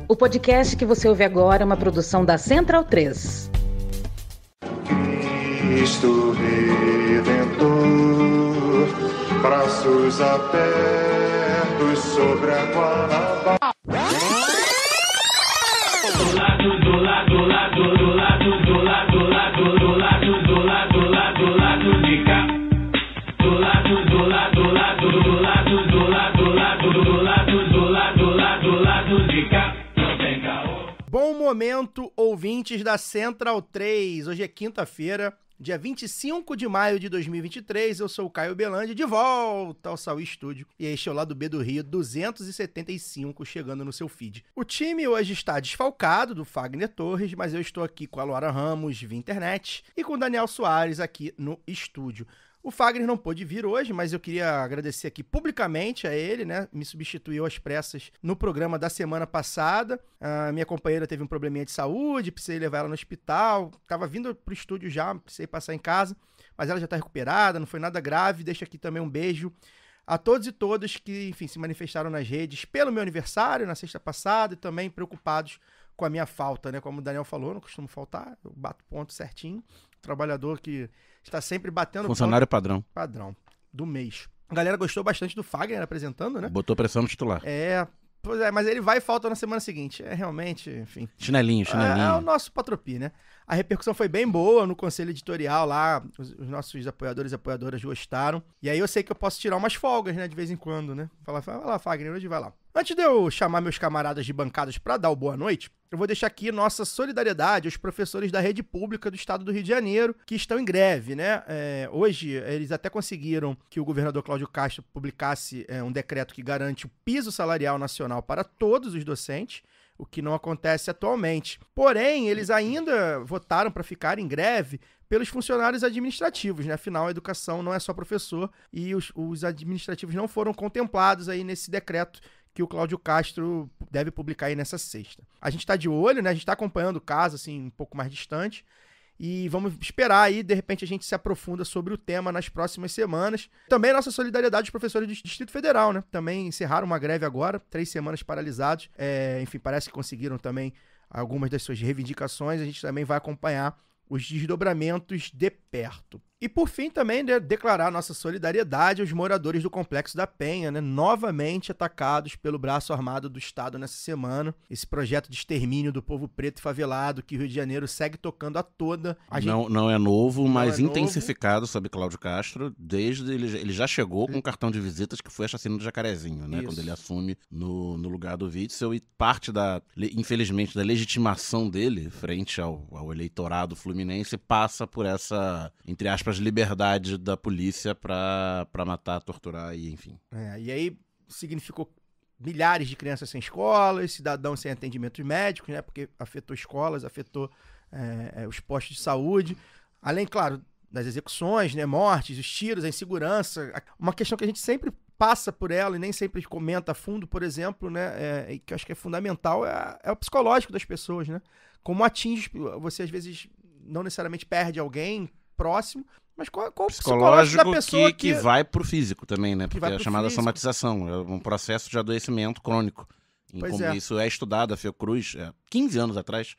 O podcast que você ouve agora é uma produção da Central 3. Cristo Redentor, braços abertos sobre a Guanabara. Bom momento, ouvintes da Central 3. Hoje é quinta-feira, dia 25 de maio de 2023. Eu sou o Caio Belandi, de volta ao Saúl Estúdio. E este é o Lado B do Rio 275, chegando no seu feed. O time hoje está desfalcado do Fagner Torres, mas eu estou aqui com a Luara Ramos via internet e com o Daniel Soares aqui no estúdio. O Fagner não pôde vir hoje, mas eu queria agradecer aqui publicamente a ele, né? Me substituiu às pressas no programa da semana passada. A minha companheira teve um probleminha de saúde, precisei levar ela no hospital. Tava vindo pro estúdio já, precisei passar em casa, mas ela já tá recuperada, não foi nada grave. Deixo aqui também um beijo a todos e todas que, enfim, se manifestaram nas redes pelo meu aniversário na sexta passada e também preocupados com a minha falta, né? Como o Daniel falou, eu não costumo faltar, eu bato ponto certinho. Trabalhador que está sempre batendo funcionário ponto padrão do mês. A galera gostou bastante do Fagner apresentando, né? Botou pressão no titular. Pois é, mas ele vai e falta na semana seguinte. É realmente, enfim. Chinelinho. É o nosso patropi, né? A repercussão foi bem boa no conselho editorial lá, os nossos apoiadores e apoiadoras gostaram. E aí eu sei que eu posso tirar umas folgas, né, de vez em quando, né? Falar, vai lá, Fagner, hoje vai lá. Antes de eu chamar meus camaradas de bancadas para dar o boa noite, eu vou deixar aqui nossa solidariedade aos professores da rede pública do estado do Rio de Janeiro, que estão em greve, né? Hoje, eles até conseguiram que o governador Cláudio Castro publicasse um decreto que garante o piso salarial nacional para todos os docentes, o que não acontece atualmente. Porém, eles ainda votaram para ficar em greve pelos funcionários administrativos, né? Afinal, a educação não é só professor e os administrativos não foram contemplados aí nesse decreto que o Cláudio Castro deve publicar aí nessa sexta. A gente está de olho, né? A gente está acompanhando o caso, assim, um pouco mais distante. E vamos esperar aí, de repente a gente se aprofunda sobre o tema nas próximas semanas. Também nossa solidariedade aos professores do Distrito Federal, né? Também encerraram uma greve agora, 3 semanas paralisados. Enfim, parece que conseguiram também algumas das suas reivindicações. A gente também vai acompanhar os desdobramentos de perto. E por fim também, né, declarar nossa solidariedade aos moradores do Complexo da Penha, né, novamente atacados pelo braço armado do Estado nessa semana. Esse projeto de extermínio do povo preto e favelado que o Rio de Janeiro segue tocando a toda. Não é novo, mas intensificado sob Cláudio Castro, desde ele já chegou com um cartão de visitas que foi a chacina do Jacarezinho, né? Isso. Quando ele assume no lugar do Witzel, e parte infelizmente, da legitimação dele frente ao eleitorado fluminense passa por essa, entre aspas, liberdade da polícia pra matar, torturar e enfim. E aí significou milhares de crianças sem escolas, cidadãos sem atendimentos médicos, né? Porque afetou escolas, afetou os postos de saúde. Além, claro, das execuções, né? Mortes, os tiros, a insegurança. Uma questão que a gente sempre passa por ela e nem sempre comenta a fundo, por exemplo, né? E que eu acho que é fundamental, é o psicológico das pessoas, né? Como atinge, você às vezes não necessariamente perde alguém próximo, mas qual o psicológico da pessoa que vai pro físico também, né? Porque é a chamada somatização, é um processo de adoecimento crônico. Isso é estudado, a Fiocruz, 15 anos atrás,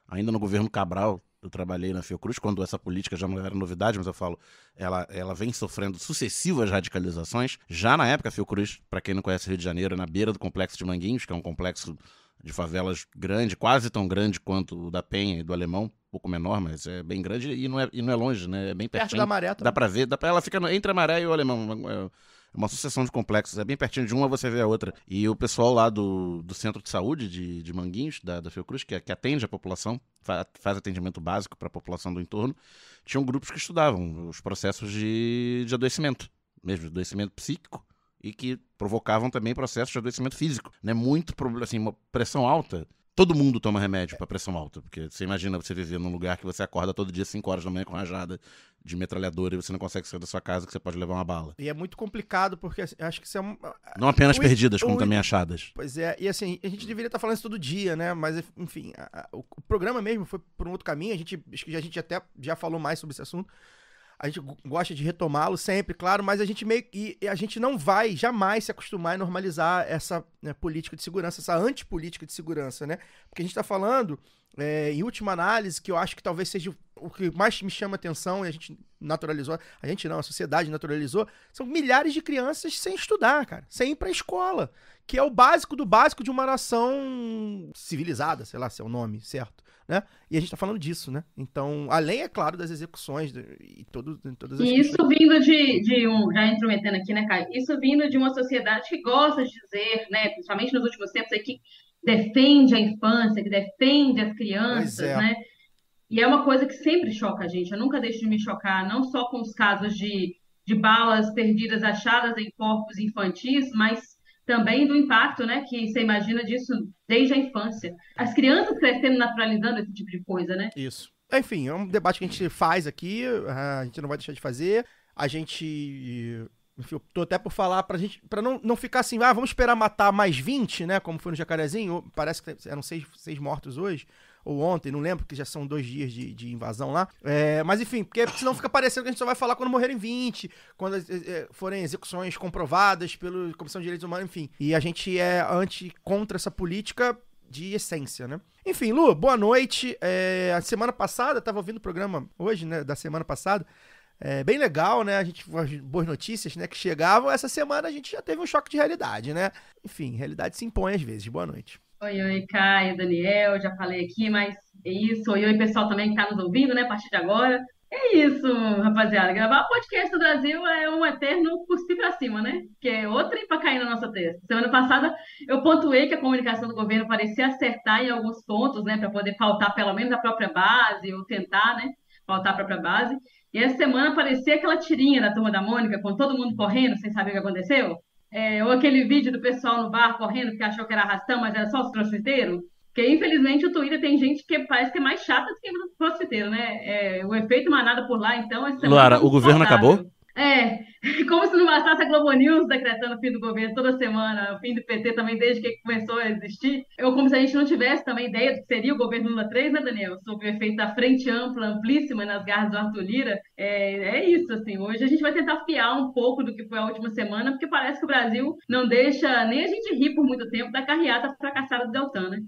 ainda no governo Cabral, eu trabalhei na Fiocruz, quando essa política já não era novidade, mas eu falo, ela vem sofrendo sucessivas radicalizações. Já na época, a Fiocruz, para quem não conhece Rio de Janeiro, é na beira do Complexo de Manguinhos, que é um complexo de favelas grande, quase tão grande quanto o da Penha e do Alemão, um pouco menor, mas é bem grande e não é longe, né? É bem pertinho. Perto da Maré também. Dá pra ver, ela fica entre a Maré e o Alemão. É uma sucessão de complexos, é bem pertinho de uma, você vê a outra. E o pessoal lá do Centro de Saúde de Manguinhos, da Fiocruz, que atende a população, faz atendimento básico para a população do entorno, tinham grupos que estudavam os processos de adoecimento, mesmo adoecimento psíquico, e que provocavam também processos de adoecimento físico, né? Muito problema, assim, uma pressão alta. Todo mundo toma remédio para pressão alta, porque você imagina você viver num lugar que você acorda todo dia 5 horas da manhã com rajada de metralhadora e você não consegue sair da sua casa, que você pode levar uma bala. E é muito complicado, porque acho que isso é... Não apenas perdidas, como também achadas. Pois é, e assim, a gente deveria estar falando isso todo dia, né? Mas, enfim, o programa mesmo foi por um outro caminho, acho que a gente até já falou mais sobre esse assunto. a gente gosta de retomá-lo sempre, claro, mas a gente a gente não vai jamais se acostumar e normalizar essa, né, política de segurança, essa antipolítica de segurança, né? Porque a gente está falando, em última análise, que eu acho que talvez seja o que mais me chama atenção, e a gente naturalizou, a gente não, a sociedade naturalizou, são milhares de crianças sem estudar, cara, sem ir pra escola, que é o básico do básico de uma nação civilizada, sei lá se é o nome certo, né? E a gente tá falando disso, né? Então, além, é claro, das execuções e todas as E isso vindo já intrometendo aqui, né, Caio? Isso vindo de uma sociedade que gosta de dizer, né, principalmente nos últimos tempos, aí, que defende a infância, que defende as Pois crianças, é. né? E é uma coisa que sempre choca a gente. Eu nunca deixo de me chocar, não só com os casos de balas perdidas achadas em corpos infantis, mas também do impacto, né, que você imagina disso desde a infância. As crianças crescendo naturalizando esse tipo de coisa, né? Isso. Enfim, é um debate que a gente faz aqui, a gente não vai deixar de fazer. A gente. Enfim, eu tô até por falar pra não ficar assim, vamos esperar matar mais 20, né? Como foi no Jacarezinho. Parece que eram seis mortos hoje, ou ontem, não lembro, porque já são 2 dias de invasão lá. Mas enfim, porque senão fica parecendo que a gente só vai falar quando morrerem 20, quando forem execuções comprovadas pela Comissão de Direitos Humanos, enfim. E a gente é contra essa política de essência, né? Enfim, Lu, boa noite. A semana passada, tava ouvindo o programa hoje, né, da semana passada, bem legal, né, a gente, as boas notícias, né, que chegavam. Essa semana a gente já teve um choque de realidade, né? Enfim, realidade se impõe às vezes. Boa noite. Oi, Caio, Daniel, já falei aqui, mas é isso. Oi, pessoal também que está nos ouvindo, né, a partir de agora. É isso, rapaziada. Gravar podcast do Brasil é um eterno cuspir pra cima, né? Que é outra pra cair na nossa testa. Semana passada eu pontuei que a comunicação do governo parecia acertar em alguns pontos, né, para poder pautar pelo menos a própria base, ou tentar, né, pautar a própria base. E essa semana parecia aquela tirinha da Turma da Mônica, com todo mundo correndo sem saber o que aconteceu. Ou aquele vídeo do pessoal no bar correndo porque achou que era arrastão, mas era só os crossfiteiros. Porque, infelizmente, o Twitter tem gente que parece que é mais chata do que o crossfiteiro, né? O efeito manada por lá, então... Luara, o governo acabou? Como se não bastasse a Globo News decretando o fim do governo toda semana, o fim do PT também desde que começou a existir. Como se a gente não tivesse também ideia do que seria o governo Lula 3, né, Daniel? Sobre o efeito da frente ampla, amplíssima nas garras do Arthur Lira. É isso, assim. Hoje a gente vai tentar fiar um pouco do que foi a última semana, porque parece que o Brasil não deixa nem a gente rir por muito tempo da carreata fracassada do Deltan, né?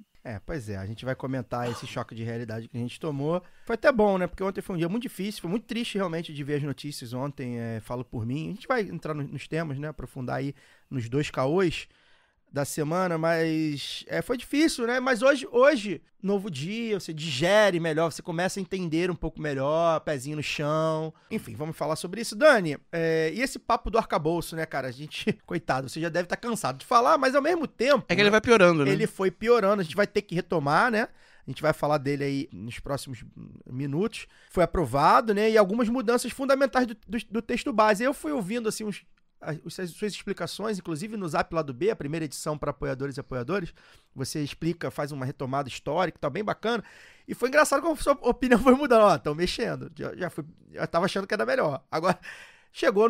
Pois é, a gente vai comentar esse choque de realidade que a gente tomou. Foi até bom, né? Porque ontem foi um dia muito difícil, foi muito triste realmente de ver as notícias ontem, falo por mim. A gente vai entrar nos temas, né? Aprofundar aí nos 2 caôs da semana, mas foi difícil, né? Mas hoje, novo dia, você digere melhor, você começa a entender um pouco melhor, pezinho no chão. Enfim, vamos falar sobre isso. Dani, e esse papo do arcabouço, né, cara? A gente, coitado, você já deve estar cansado de falar, mas ao mesmo tempo... É que ele vai piorando, né? Ele foi piorando, a gente vai ter que retomar, né? A gente vai falar dele aí nos próximos minutos. Foi aprovado, né? E algumas mudanças fundamentais do texto base. Eu fui ouvindo, assim, as suas explicações, inclusive no Zap lá do B, a primeira edição para apoiadores e apoiadoras, você explica, faz uma retomada histórica, tá bem bacana, e foi engraçado como a sua opinião foi mudando. Estão mexendo, já tava achando que era melhor, agora chegou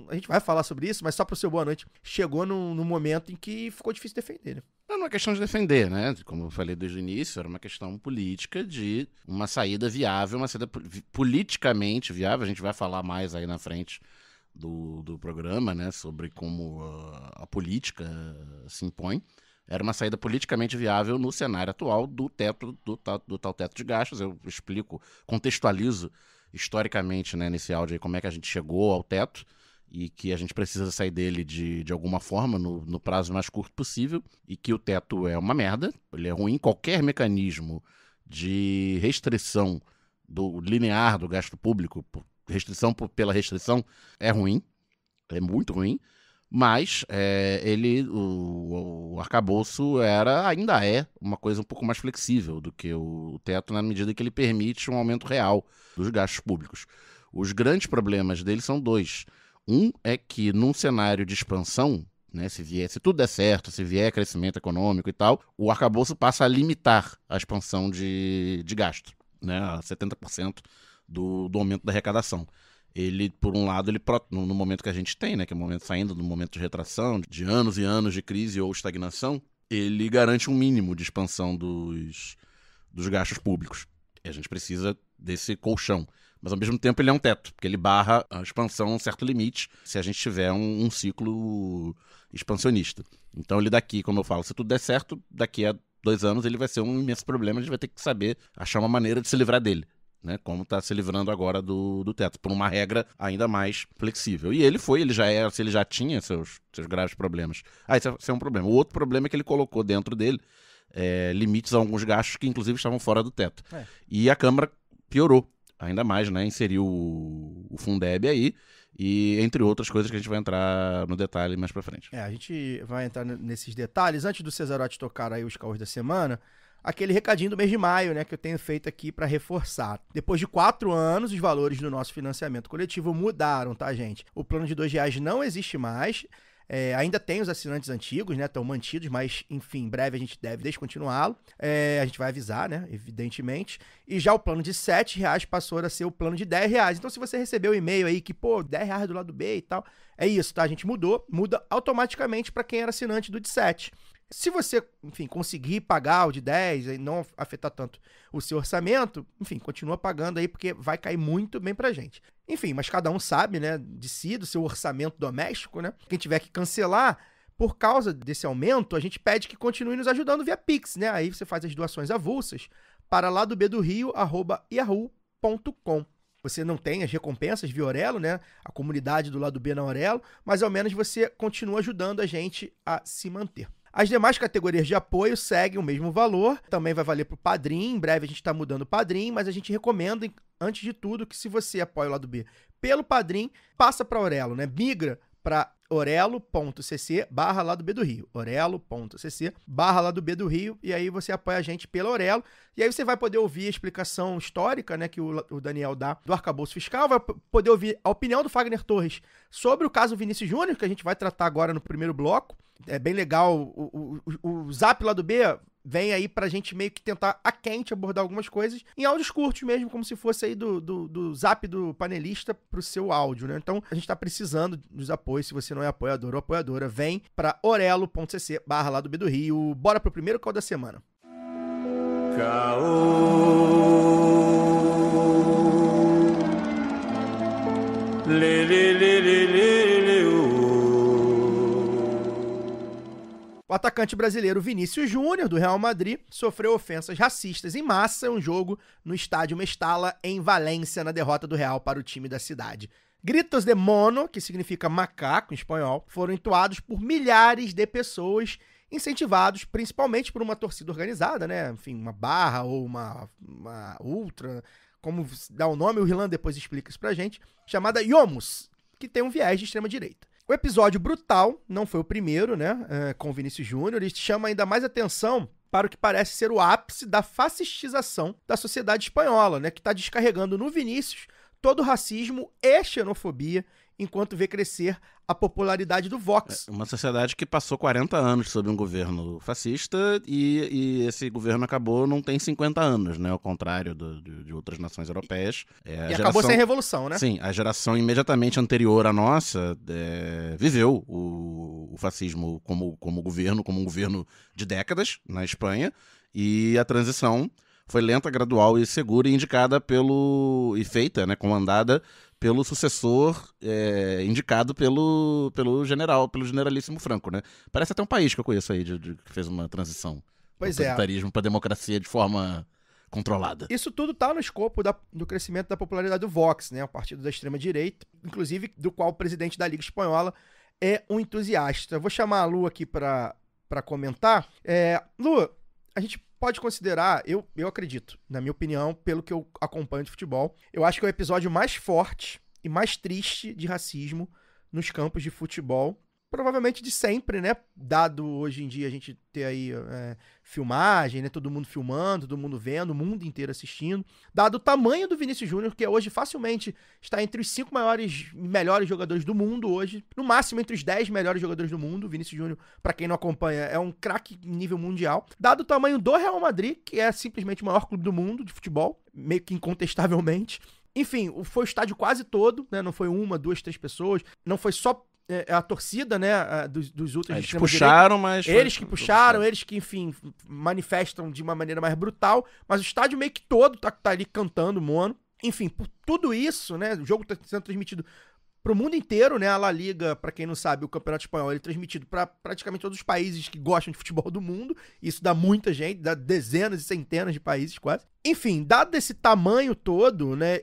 a gente vai falar sobre isso, mas só pro seu boa noite, chegou num momento em que ficou difícil defender, né? Não é uma questão de defender, né? Como eu falei desde o início, era uma questão política de uma saída viável, uma saída politicamente viável. A gente vai falar mais aí na frente do programa, né, sobre como a política se impõe. Era uma saída politicamente viável no cenário atual do tal teto de gastos. Eu explico, contextualizo historicamente, né, nesse áudio aí, como é que a gente chegou ao teto e que a gente precisa sair dele de alguma forma no prazo mais curto possível, e que o teto é uma merda, ele é ruim. Qualquer mecanismo de restrição do linear do gasto público, restrição pela restrição, é ruim, é muito ruim, mas o arcabouço ainda é uma coisa um pouco mais flexível do que o teto, na medida que ele permite um aumento real dos gastos públicos. Os grandes problemas dele são 2. Um é que num cenário de expansão, né, se tudo der certo, se vier crescimento econômico e tal, o arcabouço passa a limitar a expansão de gasto, né, a 70% do aumento da arrecadação. Ele, por um lado, no momento que a gente tem, né, que é o momento saindo do momento de retração, de anos e anos de crise ou estagnação, ele garante um mínimo de expansão dos gastos públicos. E a gente precisa desse colchão. Mas ao mesmo tempo ele é um teto, porque ele barra a expansão a um certo limite, se a gente tiver um ciclo expansionista. Então ele daqui, como eu falo, se tudo der certo, daqui a 2 anos ele vai ser um imenso problema, a gente vai ter que saber achar uma maneira de se livrar dele. Né, como está se livrando agora do teto, por uma regra ainda mais flexível. E ele já tinha seus graves problemas. Isso é um problema. O outro problema é que ele colocou dentro dele limites a alguns gastos que, inclusive, estavam fora do teto. E a Câmara piorou ainda mais, né? Inseriu o Fundeb aí, e entre outras coisas que a gente vai entrar no detalhe mais pra frente. A gente vai entrar nesses detalhes. Antes do Cesarotti tocar aí os caos da semana, aquele recadinho do mês de maio, né, que eu tenho feito aqui para reforçar. Depois de 4 anos, os valores do nosso financiamento coletivo mudaram, tá, gente? O plano de R$2 não existe mais. Ainda tem os assinantes antigos, né, estão mantidos, mas, enfim, em breve a gente deve descontinuá-lo. A gente vai avisar, né, evidentemente. E já o plano de R$7 passou a ser o plano de R$10. Então, se você recebeu um e-mail aí que, R$10 do lado B e tal, é isso, tá? A gente muda automaticamente para quem era assinante do de 7. Se você, enfim, conseguir pagar o de 10 e não afetar tanto o seu orçamento, enfim, continua pagando aí porque vai cair muito bem pra gente. Enfim, mas cada um sabe, né, de si, do seu orçamento doméstico, né? Quem tiver que cancelar, por causa desse aumento, a gente pede que continue nos ajudando via Pix, né? Aí você faz as doações avulsas para ladobedorio@yahoo.com. Você não tem as recompensas via Orelo, né? A comunidade do Lado B na Orelo, mas ao menos você continua ajudando a gente a se manter. As demais categorias de apoio seguem o mesmo valor, também vai valer para o Padrim, em breve a gente está mudando o Padrim, mas a gente recomenda, antes de tudo, que se você apoia o Lado B pelo Padrim, passa para Orelo, né? Migra para orelo.cc/Lado B do Rio, orelo.cc/Lado B do Rio, e aí você apoia a gente pela Orelo, e aí você vai poder ouvir a explicação histórica, né, que o Daniel dá do arcabouço fiscal, vai poder ouvir a opinião do Fagner Torres sobre o caso Vinícius Júnior, que a gente vai tratar agora no primeiro bloco. É bem legal, o Zap Lado B vem aí pra gente meio que tentar a quente abordar algumas coisas em áudios curtos mesmo, como se fosse aí do Zap do panelista pro seu áudio, né? Então, a gente tá precisando dos apoios. Se você não é apoiador ou apoiadora, vem pra orelo.cc/Lado B do Rio. Bora pro primeiro call da semana. O atacante brasileiro Vinícius Júnior, do Real Madrid, sofreu ofensas racistas em massa em um jogo no estádio Mestalla, em Valência, na derrota do Real para o time da cidade. Gritos de mono, que significa macaco em espanhol, foram entoados por milhares de pessoas, incentivados principalmente por uma torcida organizada, né? Enfim, uma barra ou uma ultra, como dá o nome, o Rilan depois explica isso pra gente, chamada Yomus, que tem um viés de extrema-direita. O episódio brutal não foi o primeiro, né, com o Vinícius Júnior, ele chama ainda mais atenção para o que parece ser o ápice da fascistização da sociedade espanhola, né, que está descarregando no Vinícius todo o racismo e xenofobia, enquanto vê crescer a popularidade do Vox. Uma sociedade que passou 40 anos sob um governo fascista e esse governo não tem 50 anos, né? Ao contrário de outras nações europeias. Acabou sem revolução, né? Sim, a geração imediatamente anterior à nossa viveu o fascismo como um governo de décadas na Espanha, e a transição foi lenta, gradual e segura, e feita, né, comandada pelo sucessor indicado pelo generalíssimo Franco, né? Parece até um país que eu conheço aí que fez uma transição do autoritarismo para democracia de forma controlada. Isso tudo tá no escopo do crescimento da popularidade do Vox, né? O partido da extrema-direita, inclusive do qual o presidente da Liga Espanhola é um entusiasta. Eu vou chamar a Lu aqui para comentar. Lu, a gente pode considerar, eu acredito, na minha opinião, pelo que eu acompanho de futebol, eu acho que é o episódio mais forte e mais triste de racismo nos campos de futebol, provavelmente de sempre, né? Dado hoje em dia a gente ter aí filmagem, né? Todo mundo filmando, todo mundo vendo, o mundo inteiro assistindo. Dado o tamanho do Vinícius Júnior, que hoje facilmente está entre os 5 melhores jogadores do mundo hoje, no máximo entre os 10 melhores jogadores do mundo. O Vinícius Júnior, para quem não acompanha, é um craque em nível mundial. Dado o tamanho do Real Madrid, que é simplesmente o maior clube do mundo de futebol, meio que incontestavelmente. Enfim, foi o estádio quase todo, né? Não foi 1, 2, 3 pessoas, não foi só a torcida, né, dos outros. Eles puxaram, mas... Eles que puxaram, eles que, enfim, manifestam de uma maneira mais brutal, mas o estádio meio que todo tá ali cantando mono. Enfim, por tudo isso, né, o jogo está sendo transmitido para o mundo inteiro, né? A La Liga, para quem não sabe, o Campeonato Espanhol, ele é transmitido para praticamente todos os países que gostam de futebol do mundo. Isso dá muita gente, dá dezenas e centenas de países quase. Enfim, dado esse tamanho todo, né?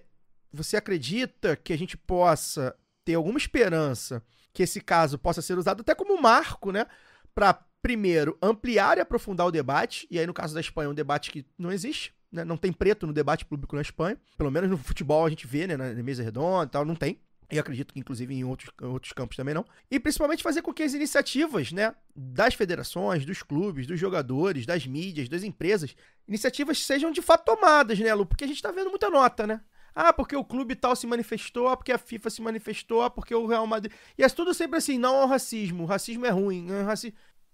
Você acredita que a gente possa ter alguma esperança que esse caso possa ser usado até como marco, né? Para, primeiro, ampliar e aprofundar o debate. E aí, no caso da Espanha, um debate que não existe, né? Não tem preto no debate público na Espanha. Pelo menos no futebol a gente vê, né? Na mesa redonda e tal, não tem. E acredito que, inclusive, em outros campos também não. E, principalmente, fazer com que as iniciativas, né, das federações, dos clubes, dos jogadores, das mídias, das empresas, iniciativas sejam, de fato, tomadas, né, Lu? Porque a gente tá vendo muita nota, né? Ah, porque o clube tal se manifestou, ah, porque a FIFA se manifestou, ah, porque o Real Madrid... E é tudo sempre assim, não ao racismo. O racismo é ruim.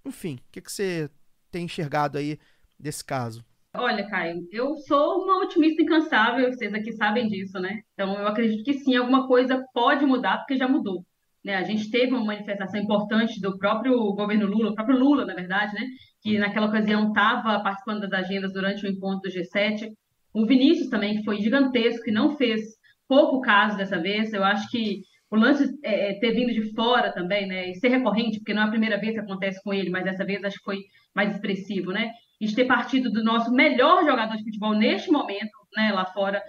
Enfim, o que você tem enxergado aí desse caso? Olha, Caio, eu sou uma otimista incansável, vocês aqui sabem disso, né? Então, eu acredito que sim, alguma coisa pode mudar, porque já mudou, né? A gente teve uma manifestação importante do próprio governo Lula, o próprio Lula, na verdade, né? Que naquela ocasião estava participando das agendas durante o encontro do G7. O Vinícius também, que foi gigantesco, que não fez pouco caso dessa vez. Eu acho que o lance ter vindo de fora também, né? E ser recorrente, porque não é a primeira vez que acontece com ele, mas dessa vez acho que foi mais expressivo, né? E de ter partido do nosso melhor jogador de futebol neste momento, né, lá fora,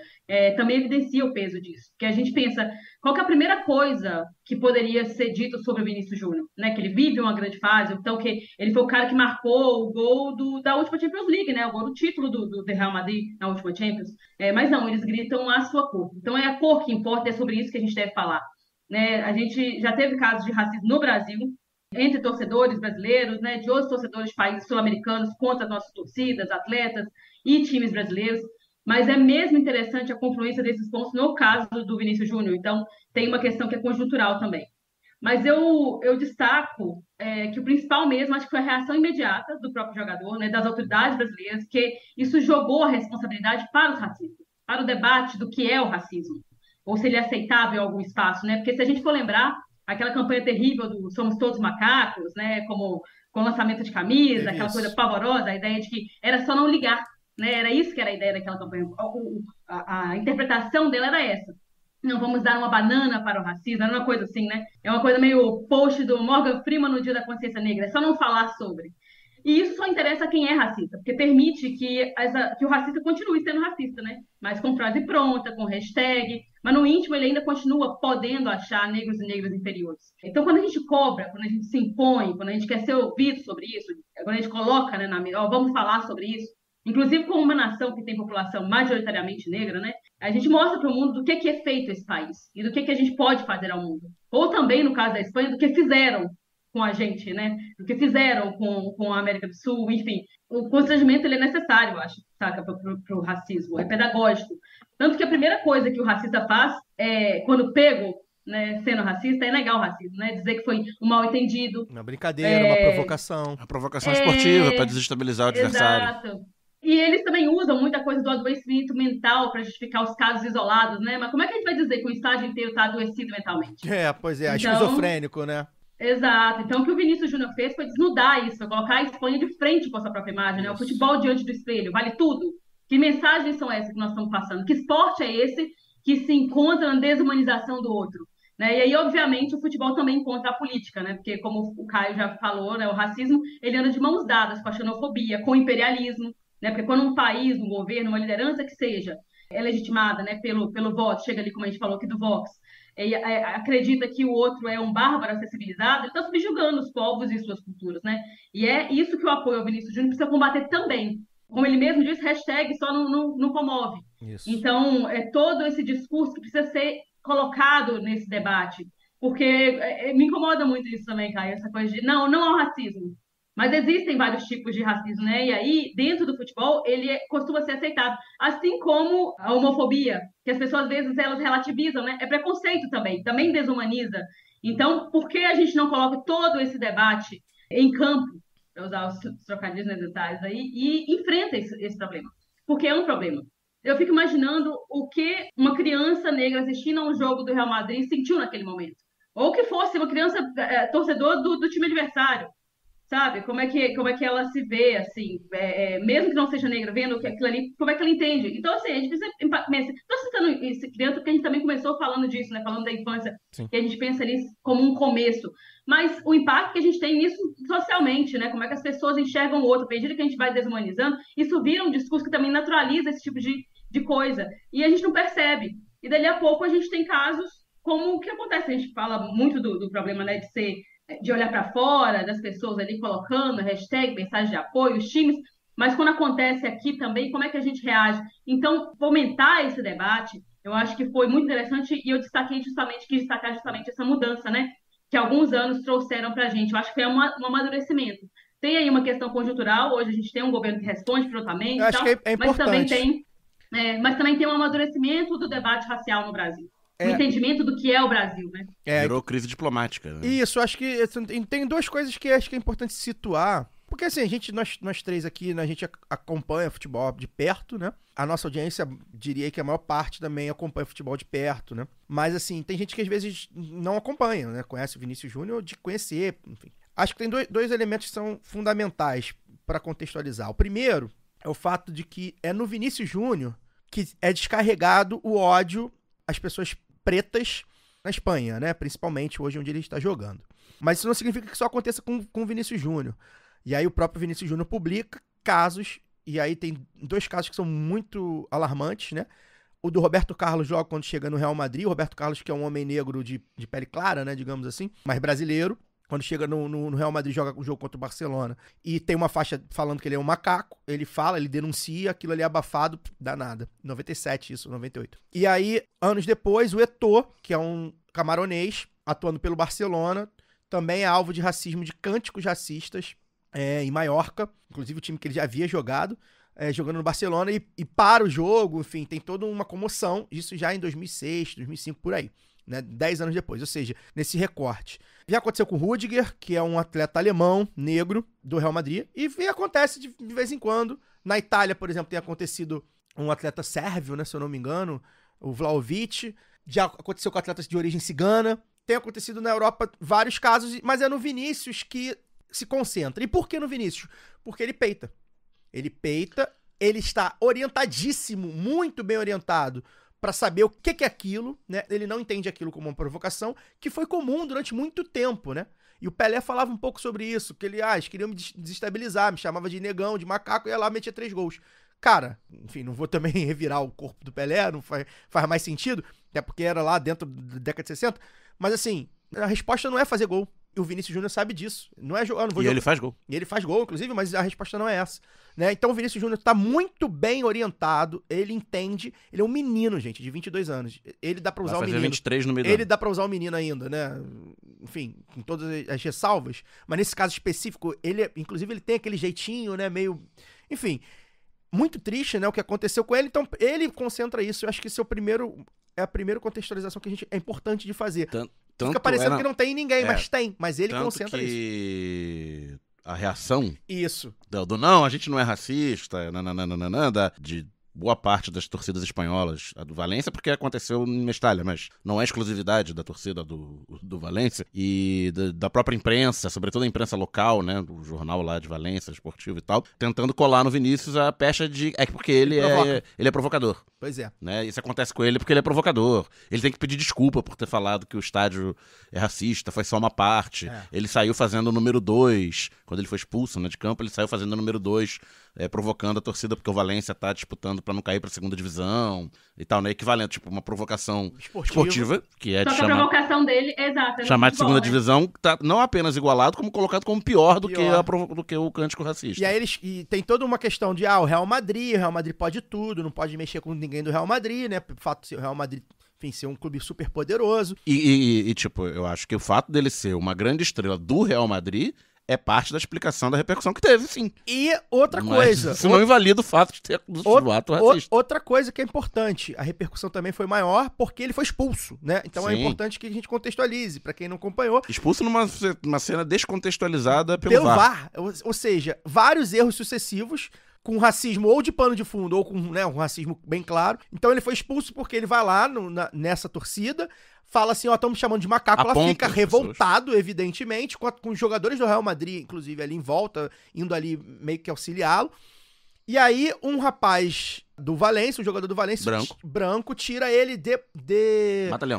também evidencia o peso disso. Porque a gente pensa, qual que é a primeira coisa que poderia ser dito sobre o Vinícius Júnior? Né, que ele vive uma grande fase, então que ele foi o cara que marcou o gol da última Champions League, né, o gol do título do Real Madrid na última Champions. Mas não, eles gritam a sua cor. Então é a cor que importa, é sobre isso que a gente deve falar. Né? A gente já teve casos de racismo no Brasil, entre torcedores brasileiros, né, de outros torcedores de países sul-americanos contra nossas torcidas, atletas e times brasileiros, mas é mesmo interessante a confluência desses pontos no caso do Vinícius Júnior, então tem uma questão que é conjuntural também. Mas eu destaco que o principal mesmo, acho que foi a reação imediata do próprio jogador, né, das autoridades brasileiras, que isso jogou a responsabilidade para os racistas, para o debate do que é o racismo, ou se ele é aceitável em algum espaço, né, porque se a gente for lembrar, aquela campanha terrível do Somos Todos Macacos, né? Como com o lançamento de camisa, aquela coisa pavorosa, a ideia de que era só não ligar, né? Era isso que era a ideia daquela campanha. A interpretação dela era essa. Não vamos dar uma banana para o racismo, era uma coisa assim, né? É uma coisa meio post do Morgan Freeman no Dia da Consciência Negra, é só não falar sobre. E isso só interessa a quem é racista, porque permite que o racista continue sendo racista, né? Mas com frase pronta, com hashtag, mas no íntimo ele ainda continua podendo achar negros e negras inferiores. Então, quando a gente cobra, quando a gente se impõe, quando a gente quer ser ouvido sobre isso, quando a gente coloca, né, vamos falar sobre isso, inclusive como uma nação que tem população majoritariamente negra, né? A gente mostra para o mundo do que é feito esse país e do que a gente pode fazer ao mundo. Ou também, no caso da Espanha, do que fizeram com a gente, né? Do que fizeram com a América do Sul, enfim. O constrangimento ele é necessário, eu acho, saca, para o racismo, é pedagógico. Tanto que a primeira coisa que o racista faz, quando pego, né, sendo racista, é negar o racismo, né? Dizer que foi um mal-entendido. Uma brincadeira, uma provocação. Uma provocação esportiva para desestabilizar o adversário. Exato. E eles também usam muita coisa do adoecimento mental para justificar os casos isolados, né? Mas como é que a gente vai dizer que o estádio inteiro está adoecido mentalmente? Pois é, esquizofrênico, né? Exato. Então, o que o Vinícius Júnior fez foi desnudar isso, foi colocar a Espanha de frente com a sua própria imagem, né? O futebol diante do espelho, vale tudo. Que mensagens são essas que nós estamos passando? Que esporte é esse que se encontra na desumanização do outro? Né? E aí, obviamente, o futebol também encontra a política, né? Porque, como o Caio já falou, né, o racismo ele anda de mãos dadas com a xenofobia, com o imperialismo, né? Porque quando um país, um governo, uma liderança que seja é legitimada, né, pelo voto, chega ali, como a gente falou aqui do Vox, acredita que o outro é um bárbaro acessibilizado, ele está subjugando os povos e suas culturas, né? E é isso que o apoio ao Vinícius Júnior precisa combater também. Como ele mesmo diz, hashtag só não comove. Isso. Então, é todo esse discurso que precisa ser colocado nesse debate. Porque me incomoda muito isso também, Caio, essa coisa de não ao racismo. Mas existem vários tipos de racismo, né? E aí, dentro do futebol, ele costuma ser aceitado. Assim como a homofobia, que as pessoas, às vezes, elas relativizam, né? É preconceito também desumaniza. Então, por que a gente não coloca todo esse debate em campo, para usar os trocadilhos necessários aí, e enfrenta esse problema? Porque é um problema. Eu fico imaginando o que uma criança negra assistindo a um jogo do Real Madrid sentiu naquele momento. Ou que fosse uma criança torcedor do time adversário. sabe? Como é que ela se vê, assim, mesmo que não seja negra, vendo aquilo ali, como é que ela entende? Então, assim, a gente precisa pensar. Estou citando isso aqui dentro porque a gente também começou falando disso, né? Falando da infância, Sim. que a gente pensa nisso como um começo. Mas o impacto que a gente tem nisso socialmente, né? Como é que as pessoas enxergam o outro, à medida que a gente vai desumanizando, isso vira um discurso que também naturaliza esse tipo de coisa. E a gente não percebe. E dali a pouco a gente tem casos como o que acontece. A gente fala muito do problema, né, de olhar para fora, das pessoas ali colocando hashtag, mensagem de apoio, os times, mas quando acontece aqui também, como é que a gente reage? Então, fomentar esse debate, eu acho que foi muito interessante e eu quis destacar justamente essa mudança, né? Que alguns anos trouxeram para a gente. Eu acho que é um amadurecimento. Tem aí uma questão conjuntural, hoje a gente tem um governo que responde prontamente, Eu acho que é importante. mas também tem um amadurecimento do debate racial no Brasil. O entendimento do que é o Brasil, né? Virou crise diplomática. Né? Isso, acho que tem duas coisas que acho que é importante situar. Porque assim, nós três aqui, né, a gente acompanha futebol de perto, né? A nossa audiência, diria que a maior parte também acompanha futebol de perto, né? Mas assim, tem gente que às vezes não acompanha, né? Conhece o Vinícius Júnior de conhecer, enfim. Acho que tem dois elementos que são fundamentais para contextualizar. O primeiro é o fato de que é no Vinícius Júnior que é descarregado o ódio às pessoas pretas na Espanha, né? Principalmente hoje onde ele está jogando. Mas isso não significa que só aconteça com o Vinícius Júnior. E aí o próprio Vinícius Júnior publica casos, e aí tem dois casos que são muito alarmantes, né? O do Roberto Carlos logo quando chega no Real Madrid, o Roberto Carlos que é um homem negro de pele clara, né? Digamos assim, mas brasileiro. Quando chega no Real Madrid, joga o jogo contra o Barcelona e tem uma faixa falando que ele é um macaco, ele fala, ele denuncia, aquilo ali é abafado, dá nada. 97 isso, 98. E aí, anos depois, o Eto'o, que é um camaronês, atuando pelo Barcelona, também é alvo de racismo, de cânticos racistas em Maiorca, inclusive o time que ele já havia jogado, jogando no Barcelona, e para o jogo, enfim, tem toda uma comoção, isso já em 2006, 2005, por aí. Né, 10 anos depois, ou seja, nesse recorte. Já aconteceu com o Rudiger, que é um atleta alemão, negro, do Real Madrid, e acontece de vez em quando. Na Itália, por exemplo, tem acontecido um atleta sérvio, né, se eu não me engano, o Vlahovic. Já aconteceu com atletas de origem cigana. Tem acontecido na Europa vários casos, mas é no Vinícius que se concentra. E por que no Vinícius? Porque ele peita. Ele peita, ele está orientadíssimo, muito bem orientado, para saber o que é aquilo, né? Ele não entende aquilo como uma provocação, que foi comum durante muito tempo, né? E o Pelé falava um pouco sobre isso, que eles queriam me desestabilizar, me chamava de negão, de macaco, e ia lá metia 3 gols. Cara, enfim, não vou também revirar o corpo do Pelé, não faz mais sentido, até porque era lá dentro da década de 60, mas assim, a resposta não é fazer gol. E o Vinícius Júnior sabe disso. Não é jogar, não vou jogar. Ele faz gol. E ele faz gol, inclusive, mas a resposta não é essa. Né? Então o Vinícius Júnior tá muito bem orientado, ele entende, ele é um menino, gente, de 22 anos. Ele dá pra usar o menino. 23 no meio do Ele dá pra usar o menino ainda, né? Enfim, com todas as ressalvas. Mas nesse caso específico, inclusive ele tem aquele jeitinho, né? Meio... Enfim, muito triste, né? O que aconteceu com ele. Então ele concentra isso. Eu acho que esse é a primeira contextualização que é importante de fazer. Fica parecendo que não tem ninguém, mas tem. Mas ele concentra isso. A reação... Isso. Não, a gente não é racista, de boa parte das torcidas espanholas, a do Valência, porque aconteceu em Mestalha, mas não é exclusividade da torcida do Valência, e da própria imprensa, sobretudo a imprensa local, né, do jornal lá de Valência, esportivo e tal, tentando colar no Vinícius a pecha de... É porque ele é provocador. Pois é. Né? Isso acontece com ele porque ele é provocador. Ele tem que pedir desculpa por ter falado que o estádio é racista, foi só uma parte. Ele saiu fazendo o número 2, quando ele foi expulso, né, de campo, ele saiu fazendo o número 2, provocando a torcida porque o Valência tá disputando pra não cair pra segunda divisão e tal, né? Equivalente, tipo, uma provocação esportiva que é só de que a provocação dele, exato. Chamar de segunda divisão, tá não apenas igualado, como colocado como pior do que o cântico racista. E aí e tem toda uma questão de, o Real Madrid pode tudo, não pode mexer com ninguém do Real Madrid, né? O fato de ser o Real Madrid, enfim, ser um clube super poderoso. E tipo, eu acho que o fato dele ser uma grande estrela do Real Madrid é parte da explicação da repercussão que teve, sim. E outra coisa... Isso não invalida o fato de ter do ato racista. Outra coisa que é importante, a repercussão também foi maior porque ele foi expulso, né? Então sim. É importante que a gente contextualize, pra quem não acompanhou. Expulso numa cena descontextualizada pelo VAR. Ou seja, vários erros sucessivos, com racismo ou de pano de fundo ou com, né, um racismo bem claro. Então ele foi expulso porque ele vai lá nessa torcida, fala assim, ó, estão me chamando de macaco, ela Aponta fica as revoltado, evidentemente, com os jogadores do Real Madrid, inclusive, ali em volta, indo ali meio que auxiliá-lo. E aí, um rapaz do Valência, um jogador do Valência, branco tira ele de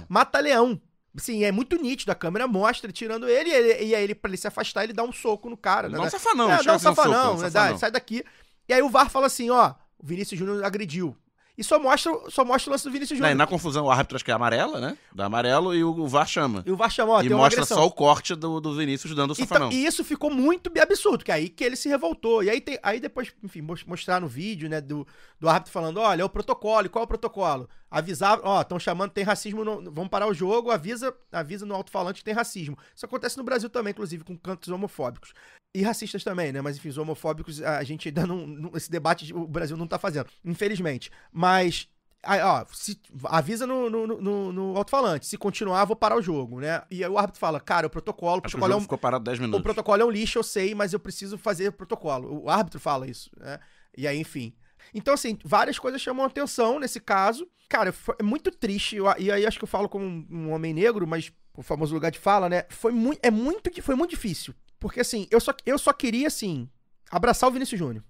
Mata-Leão. Sim, é muito nítido, a câmera mostra tirando ele, e aí pra ele se afastar, ele dá um soco no cara. Dá um safanão. Dá um safanão, sai daqui. E aí o VAR fala assim, ó, o Vinícius Júnior agrediu. E só mostra o lance do Vinícius Júnior. Na confusão, o árbitro acho que é amarela, né? Dá amarelo e o VAR chama. E o VAR chama, ó, e tem uma mostra agressão. só o corte do Vinícius dando o safanão. Então, e isso ficou muito absurdo, que é aí que ele se revoltou. E aí depois, enfim, mostrar no vídeo, né, do árbitro falando, olha, é o protocolo. E qual é o protocolo? Avisar, ó, estão chamando, tem racismo, vamos parar o jogo, avisa no alto-falante que tem racismo. Isso acontece no Brasil também, inclusive, com cantos homofóbicos. E racistas também, né? Mas, enfim, os homofóbicos, a gente ainda não... Esse debate o Brasil não tá fazendo, infelizmente. Mas... Aí, ó, avisa no alto-falante. Se continuar, vou parar o jogo, né? E aí o árbitro fala, cara, o protocolo Acho que o jogo ficou parado 10 minutos. O protocolo é um lixo, eu sei, mas eu preciso fazer o protocolo. O árbitro fala isso, né? E aí, enfim. Então, assim, várias coisas chamam atenção nesse caso. Cara, é muito triste. E aí acho que eu falo como um homem negro, mas o famoso lugar de fala, né? Foi muito difícil. Porque, assim, eu só queria, assim, abraçar o Vinícius Júnior.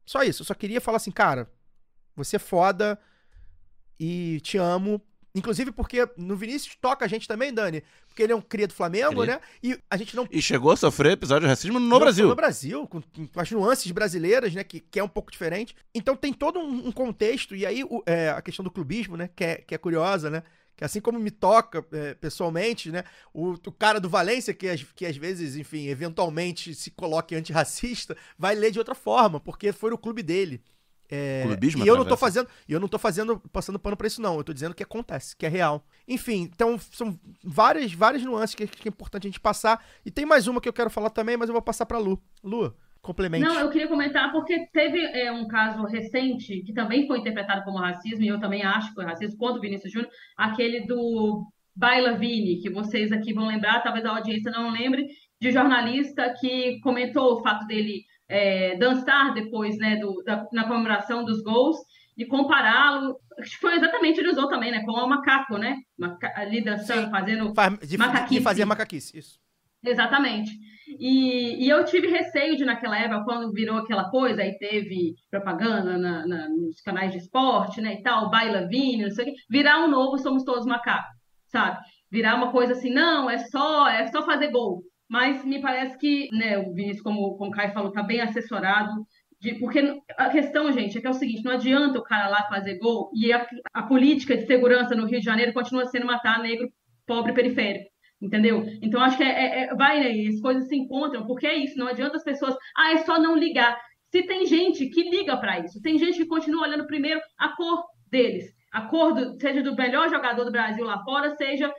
Só isso. Eu só queria falar assim, cara, você é foda... E te amo. Inclusive porque no Vinícius toca a gente também, Dani. Porque ele é um cria do Flamengo, né? E a gente não... E chegou a sofrer episódio de racismo no Brasil. No Brasil, com as nuances brasileiras, né? Que é um pouco diferente. Então tem todo um contexto. E aí a questão do clubismo, né? Que é curiosa, né? Que assim como me toca pessoalmente, né? O cara do Valência, que às vezes, enfim, eventualmente se coloque antirracista, vai ler de outra forma. Porque foi o clube dele. Clubismo e eu não tô passando pano pra isso não, eu tô dizendo que acontece, que é real. Enfim, então são várias nuances que é importante a gente passar, e tem mais uma que eu quero falar também, mas eu vou passar pra Lu. Lu, complemente. Não, eu queria comentar porque teve um caso recente que também foi interpretado como racismo, e eu também acho que foi racismo, contra o Vinícius Júnior, aquele do Baila Vini, que vocês aqui vão lembrar, talvez a audiência não lembre, de jornalista que comentou o fato dele dançar depois, né, na comemoração dos gols, e compará-lo, acho que foi exatamente, ele usou também, né, como um macaco, né, ali dançando, sim, fazendo macaquice. De fazer macaquice, isso. Exatamente. E eu tive receio de, naquela época, quando virou aquela coisa, aí teve propaganda nos canais de esporte, né, e tal, Baila Vini, não sei o quê, virar um novo Somos Todos Macacos, sabe? Virar uma coisa assim, não, é só fazer gol. Mas me parece que, né, o Vinícius, como o Caio falou, está bem assessorado. Porque a questão, gente, é que é o seguinte, não adianta o cara lá fazer gol e a política de segurança no Rio de Janeiro continua sendo matar negro, pobre, periférico. Entendeu? Então, acho que vai, né, as coisas se encontram, porque é isso, não adianta as pessoas, é só não ligar. Se tem gente que liga para isso, tem gente que continua olhando primeiro a cor deles. A cor, seja do melhor jogador do Brasil lá fora, seja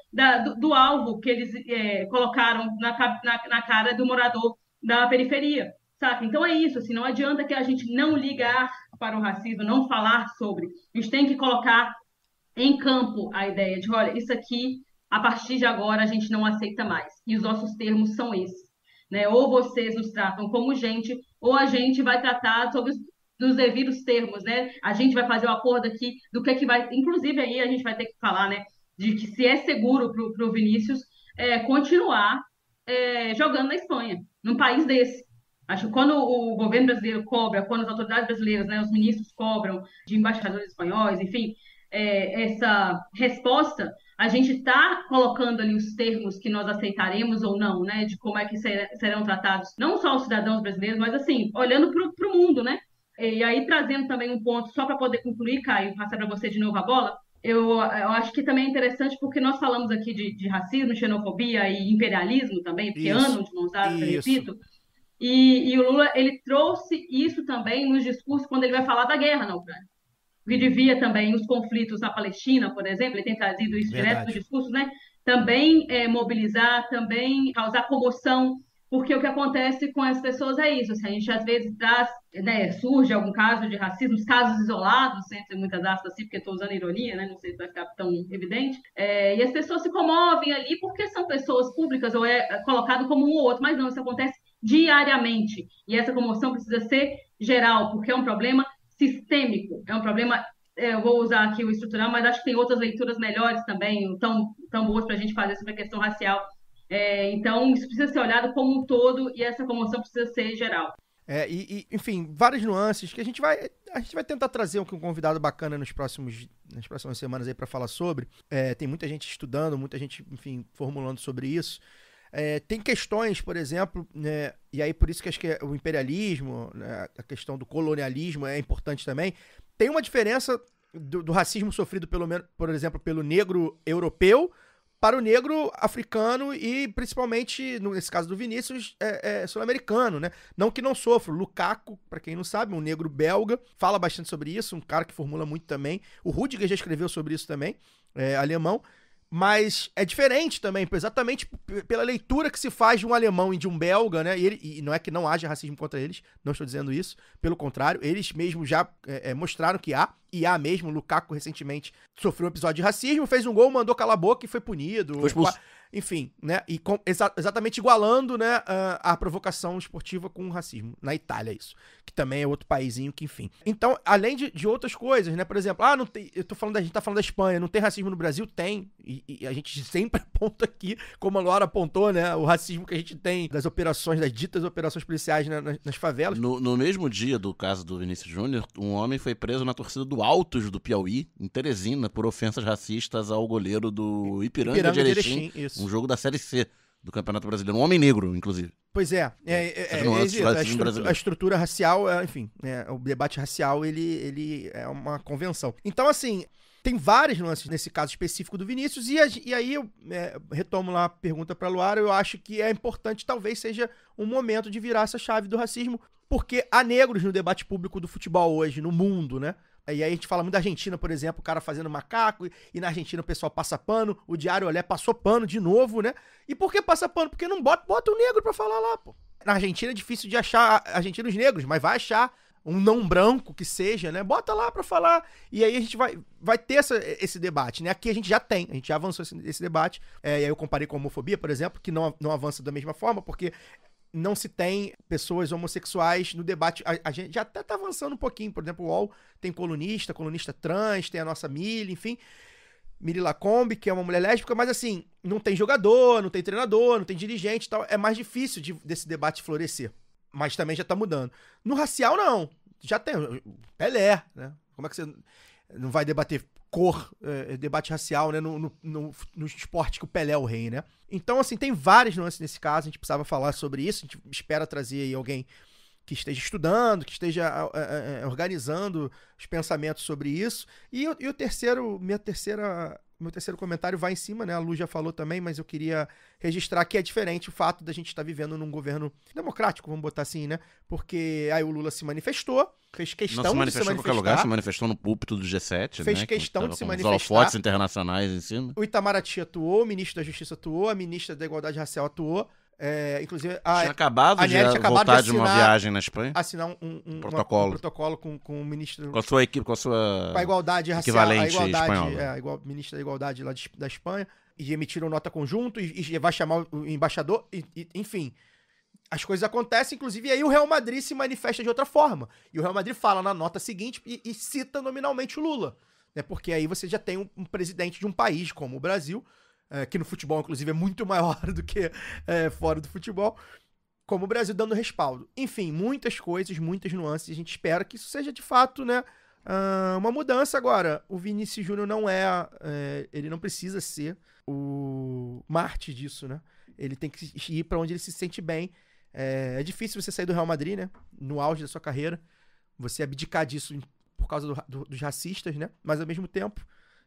do alvo que eles colocaram na cara do morador da periferia, sabe? Então é isso, assim, não adianta que a gente não ligar para o racismo, não falar sobre. A gente tem que colocar em campo a ideia de, olha, isso aqui, a partir de agora, a gente não aceita mais. E os nossos termos são esses, né? Ou vocês nos tratam como gente, ou a gente vai tratar dos devidos termos, né? A gente vai fazer o acordo aqui do que vai... Inclusive, aí a gente vai ter que falar, né? De que se é seguro para o Vinícius continuar jogando na Espanha, num país desse. Acho que quando o governo brasileiro cobra, quando as autoridades brasileiras, né, os ministros cobram de embaixadores espanhóis, enfim, essa resposta, a gente está colocando ali os termos que nós aceitaremos ou não, né? De como é que serão tratados, não só os cidadãos brasileiros, mas assim, olhando para o mundo, né? E aí, trazendo também um ponto, só para poder concluir, Caio, passar para você de novo a bola, eu acho que também é interessante porque nós falamos aqui de racismo, xenofobia e imperialismo também, porque andam de mãos dadas, eu repito, e o Lula, ele trouxe isso também nos discursos quando ele vai falar da guerra na Ucrânia. Que devia também os conflitos na Palestina, por exemplo, ele tem trazido isso direto do discurso, né? Também mobilizar, também causar comoção, porque o que acontece com as pessoas é isso, assim, a gente às vezes traz, né, surge algum caso de racismo, casos isolados, entre muitas aspas assim, porque estou usando ironia, né, não sei se vai ficar tão evidente, e as pessoas se comovem ali porque são pessoas públicas ou colocado como um ou outro, mas não, isso acontece diariamente, e essa comoção precisa ser geral, porque é um problema sistêmico, é um problema eu vou usar aqui o estrutural, mas acho que tem outras leituras melhores também, tão boas para a gente fazer sobre a questão racial. Então, isso precisa ser olhado como um todo e essa comoção precisa ser geral. Enfim, várias nuances que a gente vai tentar trazer um convidado bacana nas próximas semanas aí para falar sobre. Tem muita gente estudando, muita gente, enfim, formulando sobre isso. Tem questões, por exemplo, né, e aí por isso que acho que o imperialismo, né, a questão do colonialismo é importante também. Tem uma diferença do racismo sofrido, por exemplo, pelo negro europeu para o negro africano e, principalmente, nesse caso do Vinícius, sul-americano, né? Não que não sofra. O Lukaku, para quem não sabe, um negro belga, fala bastante sobre isso, um cara que formula muito também. O Rudiger já escreveu sobre isso também, alemão. Mas é diferente também, exatamente pela leitura que se faz de um alemão e de um belga, né? E não é que não haja racismo contra eles, não estou dizendo isso. Pelo contrário, eles mesmos já mostraram que há, e há mesmo. O Lukaku recentemente sofreu um episódio de racismo, fez um gol, mandou calar a boca e foi punido. Foi expulso. Enfim, né? E exatamente igualando, né, a provocação esportiva com o racismo. Na Itália, isso. Que também é outro paísinho que, enfim. Então, além de outras coisas, né? Por exemplo, não tem. A gente tá falando da Espanha, não tem racismo no Brasil? Tem. E a gente sempre aponta aqui, como a Laura apontou, né? O racismo que a gente tem das ditas operações policiais nas favelas. No mesmo dia do caso do Vinícius Júnior, um homem foi preso na torcida do Altos do Piauí, em Teresina, por ofensas racistas ao goleiro do Ipiranga de Erechim. Isso. Um jogo da Série C do Campeonato Brasileiro. Um homem negro, inclusive. Pois a estrutura racial, enfim, o debate racial, ele é uma convenção. Então, assim, tem várias nuances nesse caso específico do Vinícius, e aí eu retomo lá a pergunta para a Luara. Eu acho que é importante, talvez seja um momento de virar essa chave do racismo, porque há negros no debate público do futebol hoje, no mundo, né? E aí a gente fala muito da Argentina, por exemplo, o cara fazendo macaco, e na Argentina o pessoal passa pano, o Diário Olé passou pano de novo, né? E por que passa pano? Porque não bota o negro pra falar lá, pô. Na Argentina é difícil de achar argentinos negros, mas vai achar um não branco que seja, né? Bota lá pra falar, e aí a gente vai ter esse debate, né? Aqui a gente já avançou esse debate, e aí eu comparei com a homofobia, por exemplo, que não avança da mesma forma, porque não se tem pessoas homossexuais no debate. A gente já até tá avançando um pouquinho. Por exemplo, o UOL tem colunista trans, tem a nossa Mili, enfim. Mili Lacombe, que é uma mulher lésbica, mas assim, não tem jogador, não tem treinador, não tem dirigente e tal. É mais difícil desse debate florescer. Mas também já tá mudando. No racial, não. Já tem Pelé, né? Como é que você não vai debater debate racial, né, no esporte que o Pelé é o rei, né? Então, assim, tem várias nuances nesse caso, a gente precisava falar sobre isso, a gente espera trazer aí alguém que esteja estudando, que esteja organizando os pensamentos sobre isso. E o meu terceiro comentário vai em cima, né? A Lu já falou também, mas eu queria registrar que é diferente o fato da gente estar vivendo num governo democrático, vamos botar assim, né? Porque aí o Lula se manifestou, fez questão de se manifestar. Não se manifestou em qualquer lugar, se manifestou no púlpito do G7, fez questão de se manifestar. Os holofotes internacionais em cima. O Itamaraty atuou, o ministro da Justiça atuou, a ministra da Igualdade Racial atuou. Inclusive, tinha acabado de voltar de uma viagem na Espanha. Assinar um protocolo com o ministro. Com a sua equipe, com a igualdade racial. Equivalente espanhola. Ministra da Igualdade lá da Espanha. E emitiram nota conjunto e vai chamar o embaixador. Enfim, as coisas acontecem, inclusive, e aí o Real Madrid se manifesta de outra forma. E o Real Madrid fala na nota seguinte e cita nominalmente o Lula. Né? Porque aí você já tem um presidente de um país como o Brasil, que no futebol, inclusive, é muito maior do que fora do futebol, como o Brasil dando respaldo. Enfim, muitas coisas, muitas nuances, a gente espera que isso seja, de fato, né, uma mudança. Agora, o Vinícius Júnior ele não precisa ser o Marte disso, né? Ele tem que ir para onde ele se sente bem. É difícil você sair do Real Madrid, né, no auge da sua carreira, você abdicar disso por causa dos racistas, né? Mas, ao mesmo tempo,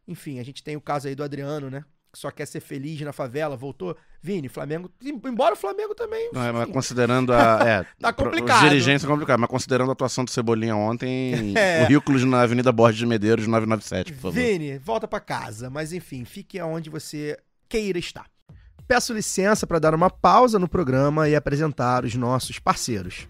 enfim, a gente tem o caso aí do Adriano, né? Só quer ser feliz na favela, voltou. Vini, Flamengo, embora o Flamengo também... Não, mas considerando tá complicado. Os dirigentes são complicados, mas considerando a atuação do Cebolinha ontem, currículos na Avenida Borges de Medeiros, 997, por favor. Vini, volta pra casa, mas enfim, fique aonde você queira estar. Peço licença para dar uma pausa no programa e apresentar os nossos parceiros.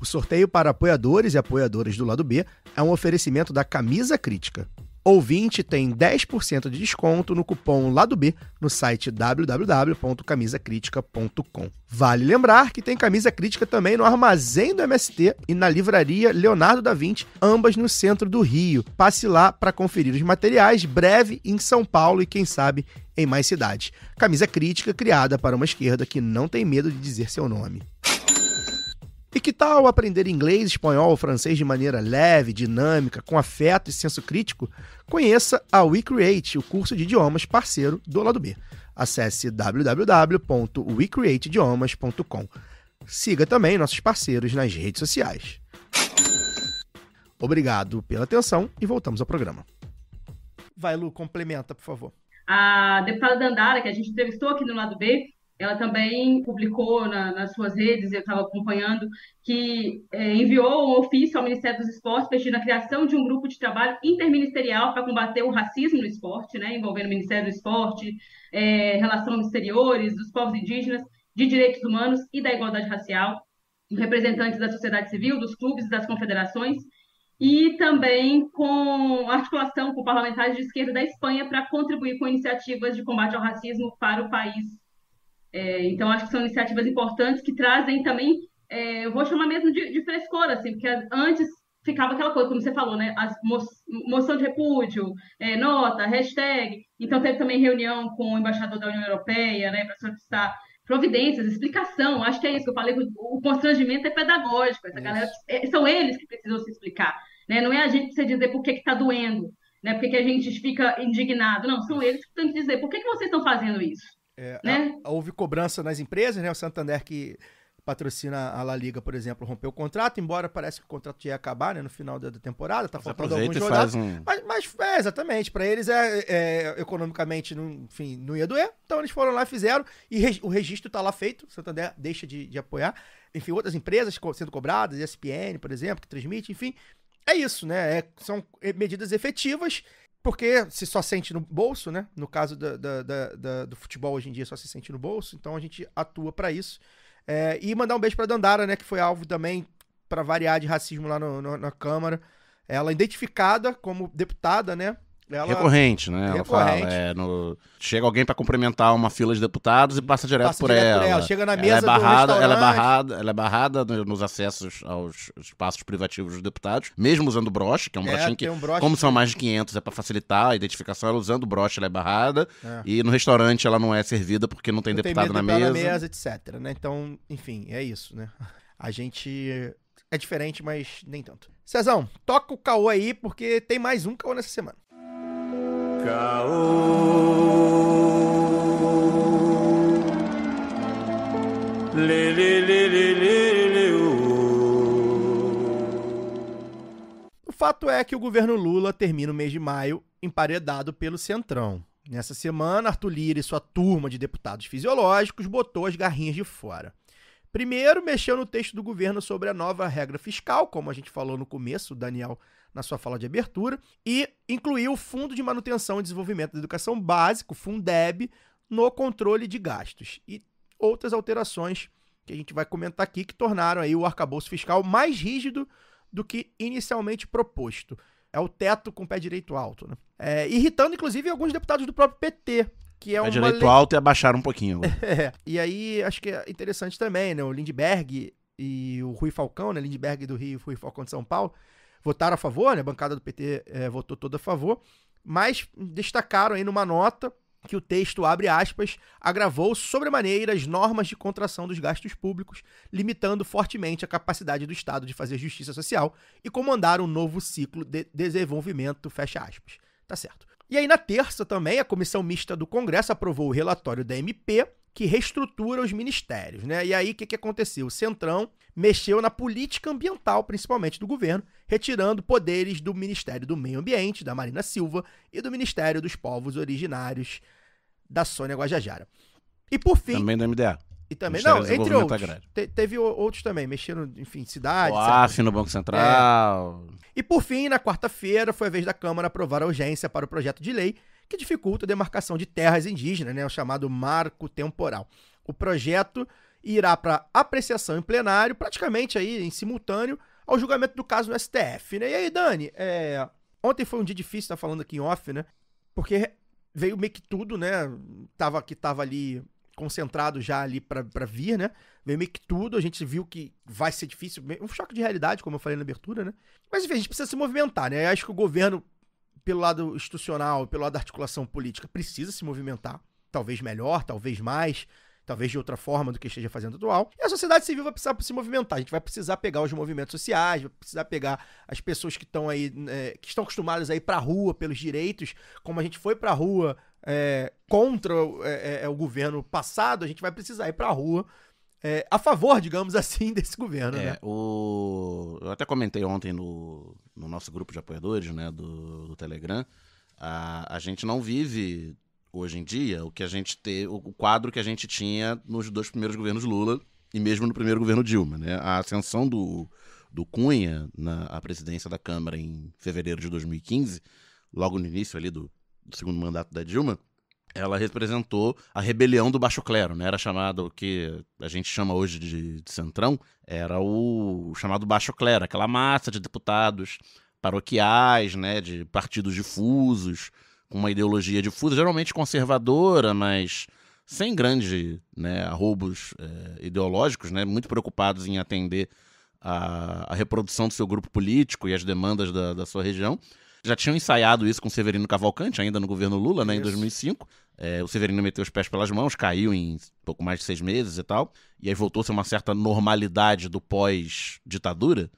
O sorteio para apoiadores e apoiadoras do Lado B é um oferecimento da Camisa Crítica. Ouvinte tem 10% de desconto no cupom Lado B no site www.camisacritica.com. Vale lembrar que tem Camisa Crítica também no Armazém do MST e na Livraria Leonardo da Vinci, ambas no centro do Rio. Passe lá para conferir os materiais, breve em São Paulo e, quem sabe, em mais cidades. Camisa Crítica criada para uma esquerda que não tem medo de dizer seu nome. E que tal aprender inglês, espanhol ou francês de maneira leve, dinâmica, com afeto e senso crítico? Conheça a WeCreate, o curso de idiomas parceiro do Lado B. Acesse www.wecreateidiomas.com. Siga também nossos parceiros nas redes sociais. Obrigado pela atenção e voltamos ao programa. Vai, Lu, complementa, por favor. A deputada Dandara, que a gente entrevistou aqui no Lado B, ela também publicou nas suas redes, eu estava acompanhando, que enviou um ofício ao Ministério dos Esportes pedindo a criação de um grupo de trabalho interministerial para combater o racismo no esporte, né, envolvendo o Ministério do Esporte, relações exteriores, dos povos indígenas, de direitos humanos e da igualdade racial, representantes da sociedade civil, dos clubes e das confederações, e também com articulação com parlamentares de esquerda da Espanha para contribuir com iniciativas de combate ao racismo para o país. Então, acho que são iniciativas importantes que trazem também, eu vou chamar mesmo de frescor, assim, porque antes ficava aquela coisa, como você falou, né? Moção de repúdio, nota, hashtag. Então, teve também reunião com o embaixador da União Europeia, né, para solicitar providências, explicação. Acho que é isso que eu falei, o constrangimento é pedagógico. Essa galera, são eles que precisam se explicar, né? Não é a gente que precisa dizer por que está doendo, né? Por que a gente fica indignado. Não, são eles que têm que dizer por que vocês estão fazendo isso. Né? Houve cobrança nas empresas, né? O Santander, que patrocina a La Liga, por exemplo, rompeu o contrato, embora parece que o contrato ia acabar, né, no final da temporada, tá faltando alguns rodadas. Mas exatamente, para eles economicamente, enfim, não ia doer, então eles foram lá e fizeram, e o registro tá lá feito, o Santander deixa de apoiar. Enfim, outras empresas sendo cobradas, ESPN, por exemplo, que transmite, enfim, é isso, né? São medidas efetivas, porque se só sente no bolso, né? No caso do futebol hoje em dia só se sente no bolso, então a gente atua para isso. E mandar um beijo pra Dandara, né? Que foi alvo também, para variar, de racismo lá na Câmara. Ela identificada como deputada, né? Recorrente, né? Ela fala, chega alguém para cumprimentar uma fila de deputados e passa direto por ela. Chega na mesa do restaurante. Ela é barrada nos acessos aos espaços privativos dos deputados, mesmo usando broche, que é um brochinho que, como são mais de 500, é para facilitar a identificação. Ela usando broche, ela é barrada. E no restaurante ela não é servida porque não tem deputado na mesa. Etc, né? Então, enfim, é isso, né? A gente é diferente, mas nem tanto. Cezão, toca o caô aí, porque tem mais um caô nessa semana. O fato é que o governo Lula termina o mês de maio emparedado pelo Centrão. Nessa semana, Arthur Lira e sua turma de deputados fisiológicos botou as garrinhas de fora. Primeiro, mexeu no texto do governo sobre a nova regra fiscal, como a gente falou no começo, o Daniel na sua fala de abertura, e incluiu o Fundo de Manutenção e Desenvolvimento da Educação Básica, o Fundeb, no controle de gastos. E outras alterações que a gente vai comentar aqui que tornaram aí o arcabouço fiscal mais rígido do que inicialmente proposto. É o teto com o pé direito alto, né? Irritando, inclusive, alguns deputados do próprio PT, que é uma direito alto e abaixaram um pouquinho. E aí, acho que é interessante também, né? O Lindbergh e o Rui Falcão, né? Lindbergh do Rio e Rui Falcão de São Paulo, votaram a favor, né? A bancada do PT votou toda a favor, mas destacaram aí numa nota que o texto, abre aspas, agravou sobremaneira as normas de contração dos gastos públicos, limitando fortemente a capacidade do Estado de fazer justiça social e comandar um novo ciclo de desenvolvimento, fecha aspas. Tá certo. E aí, na terça também, a Comissão Mista do Congresso aprovou o relatório da MP, que reestrutura os ministérios, né? E aí, o que aconteceu? O Centrão mexeu na política ambiental, principalmente do governo, retirando poderes do Ministério do Meio Ambiente, da Marina Silva, e do Ministério dos Povos Originários, da Sônia Guajajara. E por fim... Também do MDA. E também, não, entre outros. Teve outros também, mexeram, enfim, cidades... O AF no Banco Central... E por fim, na quarta-feira, foi a vez da Câmara aprovar a urgência para o projeto de lei que dificulta a demarcação de terras indígenas, né, o chamado Marco Temporal. O projeto irá para apreciação em plenário, praticamente aí em simultâneo ao julgamento do caso no STF, né? E aí, Dani, Ontem foi um dia difícil, tá falando aqui em off, né? Porque veio meio que tudo, né? Tava ali concentrado já ali pra vir, né? Veio meio que tudo, a gente viu que vai ser difícil, um choque de realidade, como eu falei na abertura, né? Mas enfim, a gente precisa se movimentar, né? Eu acho que o governo, pelo lado institucional, pelo lado da articulação política, precisa se movimentar. Talvez melhor, talvez mais, talvez de outra forma do que esteja fazendo atual. E a sociedade civil vai precisar se movimentar. A gente vai precisar pegar os movimentos sociais, vai precisar pegar as pessoas que estão aí, que estão acostumadas a ir pra rua pelos direitos, como a gente foi pra rua contra o governo passado, a gente vai precisar ir pra rua a favor, digamos assim, desse governo, né? Eu até comentei ontem no nosso grupo de apoiadores, né, do Telegram, a gente não vive hoje em dia o quadro que a gente tinha nos 2 primeiros governos Lula e mesmo no primeiro governo Dilma, né? A ascensão do Cunha à presidência da Câmara em fevereiro de 2015, logo no início ali do segundo mandato da Dilma, ela representou a rebelião do baixo clero, né? Era chamado, o que a gente chama hoje de centrão, era o chamado baixo clero, aquela massa de deputados paroquiais, né, de partidos difusos, com uma ideologia difusa, geralmente conservadora, mas sem grandes, né, arroubos ideológicos, né, muito preocupados em atender a reprodução do seu grupo político e as demandas da sua região. Já tinham ensaiado isso com o Severino Cavalcante, ainda no governo Lula, né, em 2005. O Severino meteu os pés pelas mãos, caiu em pouco mais de 6 meses e tal. E aí voltou-se a uma certa normalidade do pós-ditadura.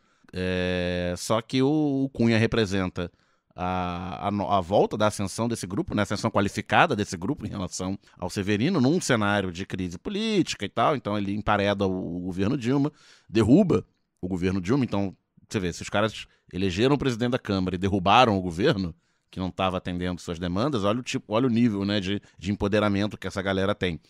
Só que o Cunha representa a volta da ascensão desse grupo, né, a ascensão qualificada desse grupo em relação ao Severino, num cenário de crise política e tal. Então ele empareda o governo Dilma, derruba o governo Dilma. Então, você vê, se os caras elegeram o presidente da Câmara e derrubaram o governo, que não estava atendendo suas demandas, olha o nível, né, de empoderamento que essa galera tem.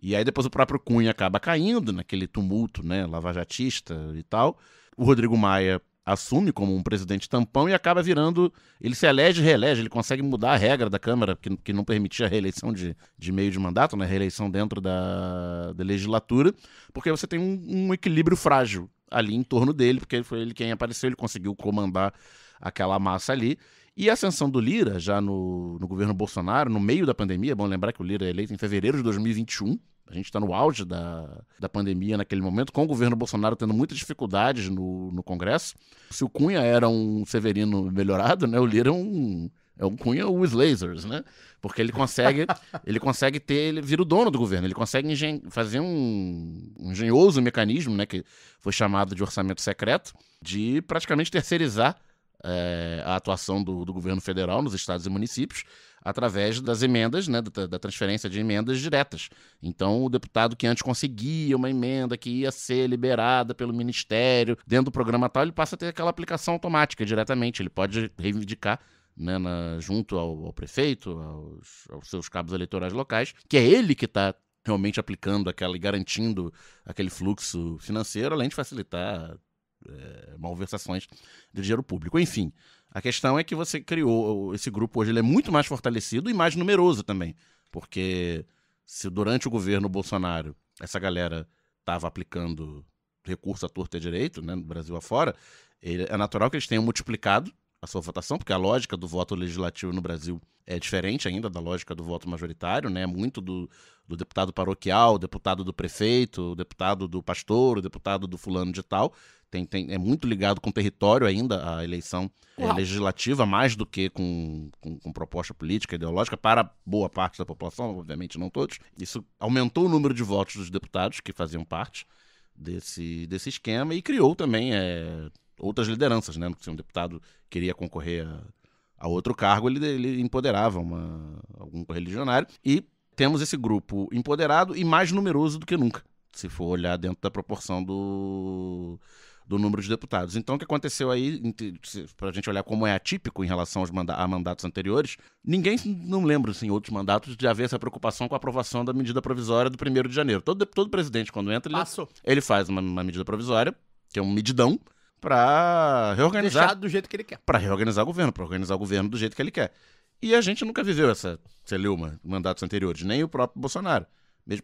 E aí depois o próprio Cunha acaba caindo naquele tumulto, né, lavajatista e tal. O Rodrigo Maia assume como um presidente tampão e acaba virando... Ele se elege e reelege, ele consegue mudar a regra da Câmara, que não permitia a reeleição de meio de mandato, né, reeleição dentro da legislatura, porque você tem um equilíbrio frágil ali em torno dele, porque foi ele quem apareceu, ele conseguiu comandar aquela massa ali. E a ascensão do Lira, já no governo Bolsonaro, no meio da pandemia, é bom lembrar que o Lira é eleito em fevereiro de 2021, a gente está no auge da pandemia naquele momento, com o governo Bolsonaro tendo muitas dificuldades no Congresso. Se o Cunha era um Severino melhorado, né, o Lira é um Cunha With Lasers, né? Porque ele consegue ele vira o dono do governo, ele consegue fazer um engenhoso mecanismo, né, que foi chamado de orçamento secreto, de praticamente terceirizar a atuação do governo federal nos estados e municípios através das emendas, né, da transferência de emendas diretas. Então, o deputado que antes conseguia uma emenda que ia ser liberada pelo ministério dentro do programa tal, ele passa a ter aquela aplicação automática diretamente. Ele pode reivindicar, né, junto ao prefeito, aos seus cabos eleitorais locais, que é ele que está realmente aplicando e garantindo aquele fluxo financeiro, além de facilitar malversações de dinheiro público. Enfim, a questão é que você criou esse grupo hoje, ele é muito mais fortalecido e mais numeroso também, porque se durante o governo Bolsonaro essa galera estava aplicando recurso à torta e à direito, né, no Brasil afora, é natural que eles tenham multiplicado a sua votação, porque a lógica do voto legislativo no Brasil é diferente ainda da lógica do voto majoritário, né? Muito do deputado paroquial, deputado do prefeito, deputado do pastor, o deputado do fulano de tal. É muito ligado com o território ainda a eleição legislativa, mais do que com proposta política, ideológica, para boa parte da população, obviamente não todos. Isso aumentou o número de votos dos deputados que faziam parte desse esquema e criou também outras lideranças, né? Se um deputado queria concorrer a outro cargo, ele empoderava algum correligionário. E temos esse grupo empoderado e mais numeroso do que nunca, se for olhar dentro da proporção do número de deputados. Então, o que aconteceu aí, para a gente olhar como é atípico em relação a mandatos anteriores, ninguém, não lembra, em outros mandatos, de haver essa preocupação com a aprovação da medida provisória do 1º de janeiro. Todo presidente, quando entra, ele faz uma medida provisória, que é um medidão, para reorganizar. Deixar do jeito que ele quer. Para reorganizar o governo, do jeito que ele quer. E a gente nunca viveu você leu mandatos anteriores, nem o próprio Bolsonaro.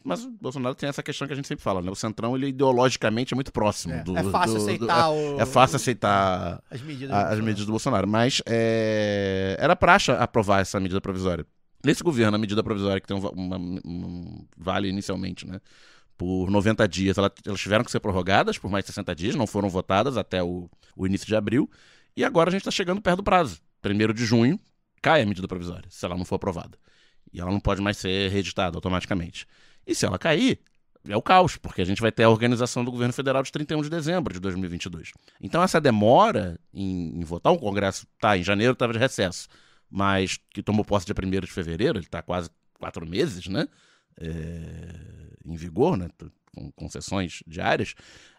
Mas o Bolsonaro tem essa questão que a gente sempre fala, né? O Centrão, ele ideologicamente é muito próximo. É fácil aceitar É fácil aceitar as medidas do Bolsonaro. Mas era praxe aprovar essa medida provisória. Nesse governo, a medida provisória que tem vale inicialmente, né? Por 90 dias, elas tiveram que ser prorrogadas por mais 60 dias, não foram votadas até o início de abril. E agora a gente está chegando perto do prazo. 1º de junho, cai a medida provisória, se ela não for aprovada. E ela não pode mais ser reeditada automaticamente. E se ela cair, é o caos, porque a gente vai ter a organização do governo federal de 31 de dezembro de 2022. Então essa demora em votar, o Congresso em janeiro estava de recesso, mas que tomou posse dia 1º de fevereiro, ele está quase 4 meses, né? Em vigor, né? Com sessões diárias.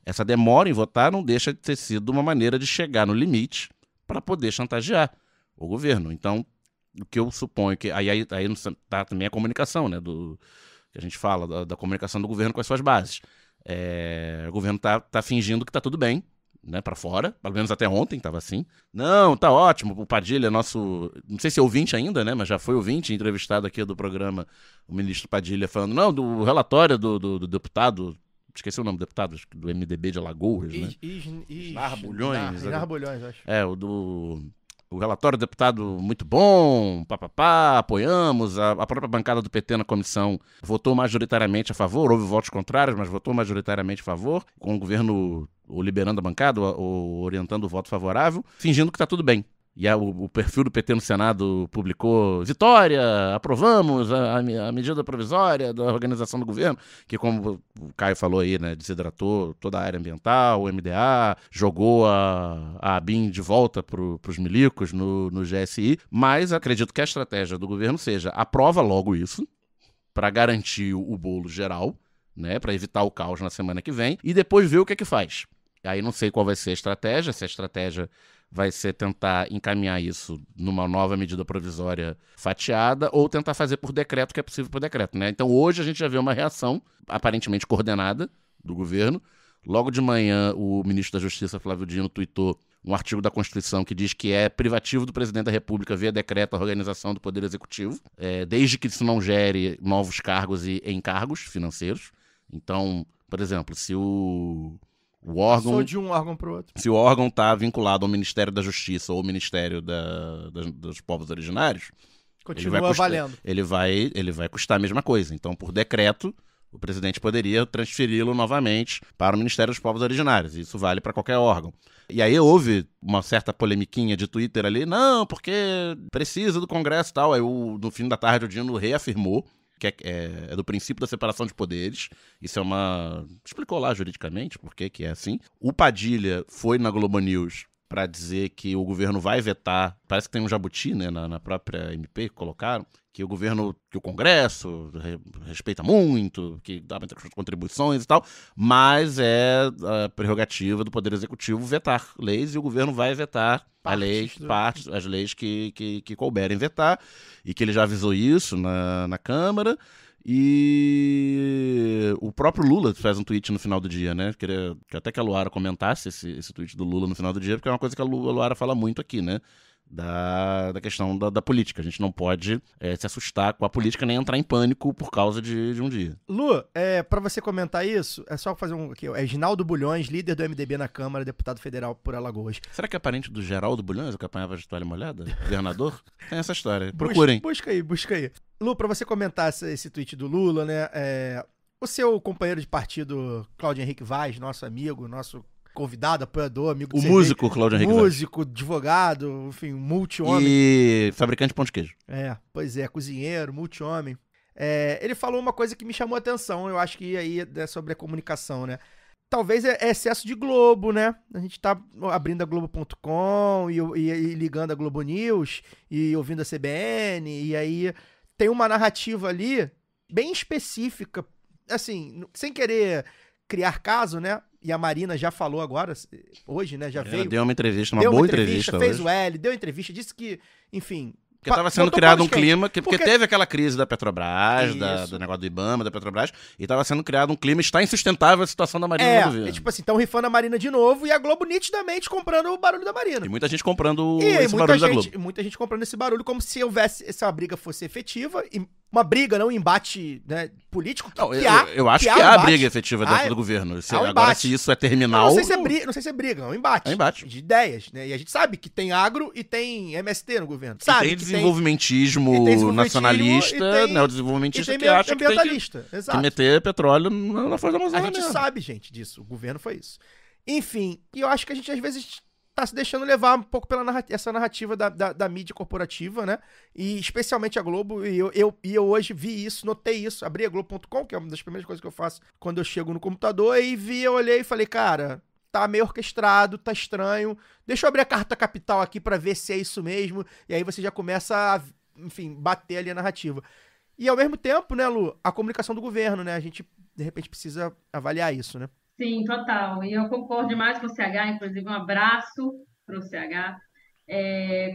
Essa demora em votar não deixa de ter sido uma maneira de chegar no limite para poder chantagear o governo. Então, o que eu suponho que... Aí está também a comunicação, né? Que a gente fala, da comunicação do governo com as suas bases. O governo tá fingindo que tá tudo bem, né, para fora, pelo menos até ontem estava assim. Não, tá ótimo, o Padilha é nosso, não sei se é ouvinte ainda, né, mas já foi ouvinte, entrevistado aqui do programa, o ministro Padilha falando, não, do relatório do deputado, esqueci o nome do deputado, do MDB de Alagoas, né? Isnar Bulhões. Isnar Bulhões, acho. O relatório do deputado muito bom, apoiamos, a própria bancada do PT na comissão votou majoritariamente a favor, houve votos contrários, mas votou majoritariamente a favor, com o governo ou liberando a bancada ou orientando o voto favorável, fingindo que está tudo bem. E o perfil do PT no Senado publicou: vitória, aprovamos a medida provisória da organização do governo, que, como o Caio falou aí, né, desidratou toda a área ambiental, o MDA, jogou a ABIN de volta para os milicos no GSI, mas acredito que a estratégia do governo seja: aprova logo isso, para garantir o bolo geral, né, para evitar o caos na semana que vem, e depois ver o que faz. Aí não sei qual vai ser a estratégia, se a estratégia vai ser tentar encaminhar isso numa nova medida provisória fatiada ou tentar fazer por decreto, que é possível por decreto, né? Então hoje a gente já vê uma reação aparentemente coordenada do governo. Logo de manhã o ministro da Justiça, Flávio Dino, tuitou um artigo da Constituição que diz que é privativo do presidente da República via decreto a organização do Poder Executivo, desde que isso não gere novos cargos e encargos financeiros. Então, por exemplo, se o órgão... Passou de um órgão para o outro. Se o órgão está vinculado ao Ministério da Justiça ou ao Ministério dos Povos Originários, continua valendo. Ele vai custar a mesma coisa. Então, por decreto, o presidente poderia transferi-lo novamente para o Ministério dos Povos Originários. Isso vale para qualquer órgão. E aí houve uma certa polemiquinha de Twitter ali, não, porque precisa do Congresso e tal. Aí no fim da tarde o Dino reafirmou que é do princípio da separação de poderes. Isso é explicou lá juridicamente por que é assim. O Padilha foi na Globo News para dizer que o governo vai vetar, parece que tem um jabuti, né, na própria MP que colocaram, que o Congresso respeita muito, que dá muitas contribuições e tal, mas é a prerrogativa do Poder Executivo vetar leis e o governo vai vetar as leis que couberem vetar, e que ele já avisou isso na Câmara. E o próprio Lula fez um tweet no final do dia, né? Queria que até que a Luara comentasse esse tweet do Lula no final do dia, porque é uma coisa que a Luara fala muito aqui, né? Da questão da política. A gente não pode se assustar com a política nem entrar em pânico por causa de um dia. Lu, pra você comentar isso, é só fazer aqui. É Ginaldo Bulhões, líder do MDB na Câmara, deputado federal por Alagoas. Será que é parente do Geraldo Bulhões, o que apanhava de toalha molhada? Governador? Tem essa história. Procurem. Busca aí. Lu, pra você comentar esse tweet do Lula, né? O seu companheiro de partido, Cláudio Henrique Vaz, nosso amigo, nosso convidado, apoiador, amigo do músico Cláudio Henrique Vaz. Músico, advogado, enfim, multi-homem. E fabricante de pão de queijo. Pois é, cozinheiro, multi-homem. Ele falou uma coisa que me chamou a atenção, eu acho que aí é sobre a comunicação, né? Talvez é excesso de Globo, né? A gente tá abrindo a Globo.com e ligando a Globo News e ouvindo a CBN, e aí tem uma narrativa ali bem específica, assim, sem querer criar caso, né? E a Marina já falou agora, hoje, né? Já veio. Deu uma entrevista, uma boa entrevista. Fez o L, deu entrevista, disse que, enfim... Porque estava sendo criado um clima, porque teve aquela crise da Petrobras, do negócio do Ibama, da Petrobras, e estava sendo criado um clima, está insustentável a situação da Marina no governo. Tipo assim, estão rifando a Marina de novo e a Globo nitidamente comprando o barulho da Marina. E muita gente comprando esse barulho da Globo. Muita gente comprando esse barulho como se essa briga fosse efetiva, e uma briga, não um embate, né, político. Não, eu acho que há um embate. briga efetiva dentro do governo. Há um Agora, embate. se isso é terminal... Não sei se é briga, é um embate. É um embate. De ideias, né? E a gente sabe que tem agro e tem MST no governo. E Sabe tem que desenvolvimentismo nacionalista, e neodesenvolvimentista tem que acha que tem ambientalista. que Exato. meter petróleo na Foz do A Amazonas gente mesmo. sabe, gente, disso. O governo foi isso. Enfim, e eu acho que a gente às vezes tá se deixando levar um pouco pela essa narrativa da mídia corporativa, né? E especialmente a Globo. E eu hoje vi isso, notei isso. Abri a Globo.com, que é uma das primeiras coisas que eu faço quando eu chego no computador. E eu olhei e falei, cara, tá meio orquestrado, tá estranho. Deixa eu abrir a Carta Capital aqui pra ver se é isso mesmo. E aí você já começa a, enfim, bater ali a narrativa. E ao mesmo tempo, né, Lu, a comunicação do governo, né? A gente, de repente, precisa avaliar isso, né? Sim, total. E eu concordo demais com o CH, inclusive um abraço para o CH,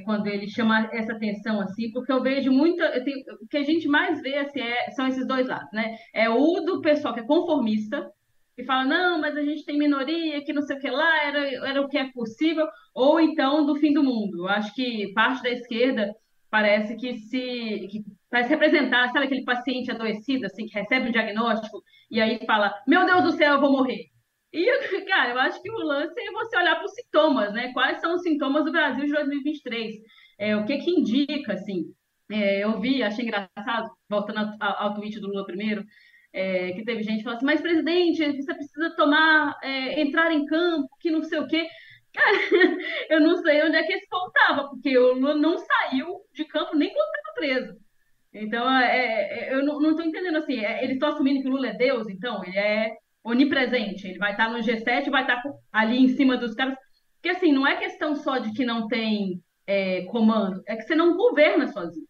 quando ele chama essa atenção assim, porque eu vejo o que a gente mais vê assim, são esses dois lados, né? É o do pessoal que é conformista, que fala, não, mas a gente tem minoria, que não sei o que lá, era o que é possível, ou então do fim do mundo. Eu acho que parte da esquerda parece que parece representar, sabe aquele paciente adoecido, assim, que recebe um diagnóstico e aí fala, meu Deus do céu, eu vou morrer. E, cara, eu acho que o lance é você olhar para os sintomas, né? Quais são os sintomas do Brasil de 2023? O que indica, assim? Eu achei engraçado, voltando ao tweet do Lula primeiro, que teve gente que falou assim, mas, presidente, você precisa entrar em campo, que não sei o quê. Cara, eu não sei onde é que esse povo estava, porque o Lula não saiu de campo nem quando estava preso. Então, eu não estou entendendo assim. Eles estão assumindo que o Lula é Deus, então ele é onipresente. Ele vai estar no G7, vai estar ali em cima dos caras. Porque assim, não é questão só de que não tem comando, é que você não governa sozinho.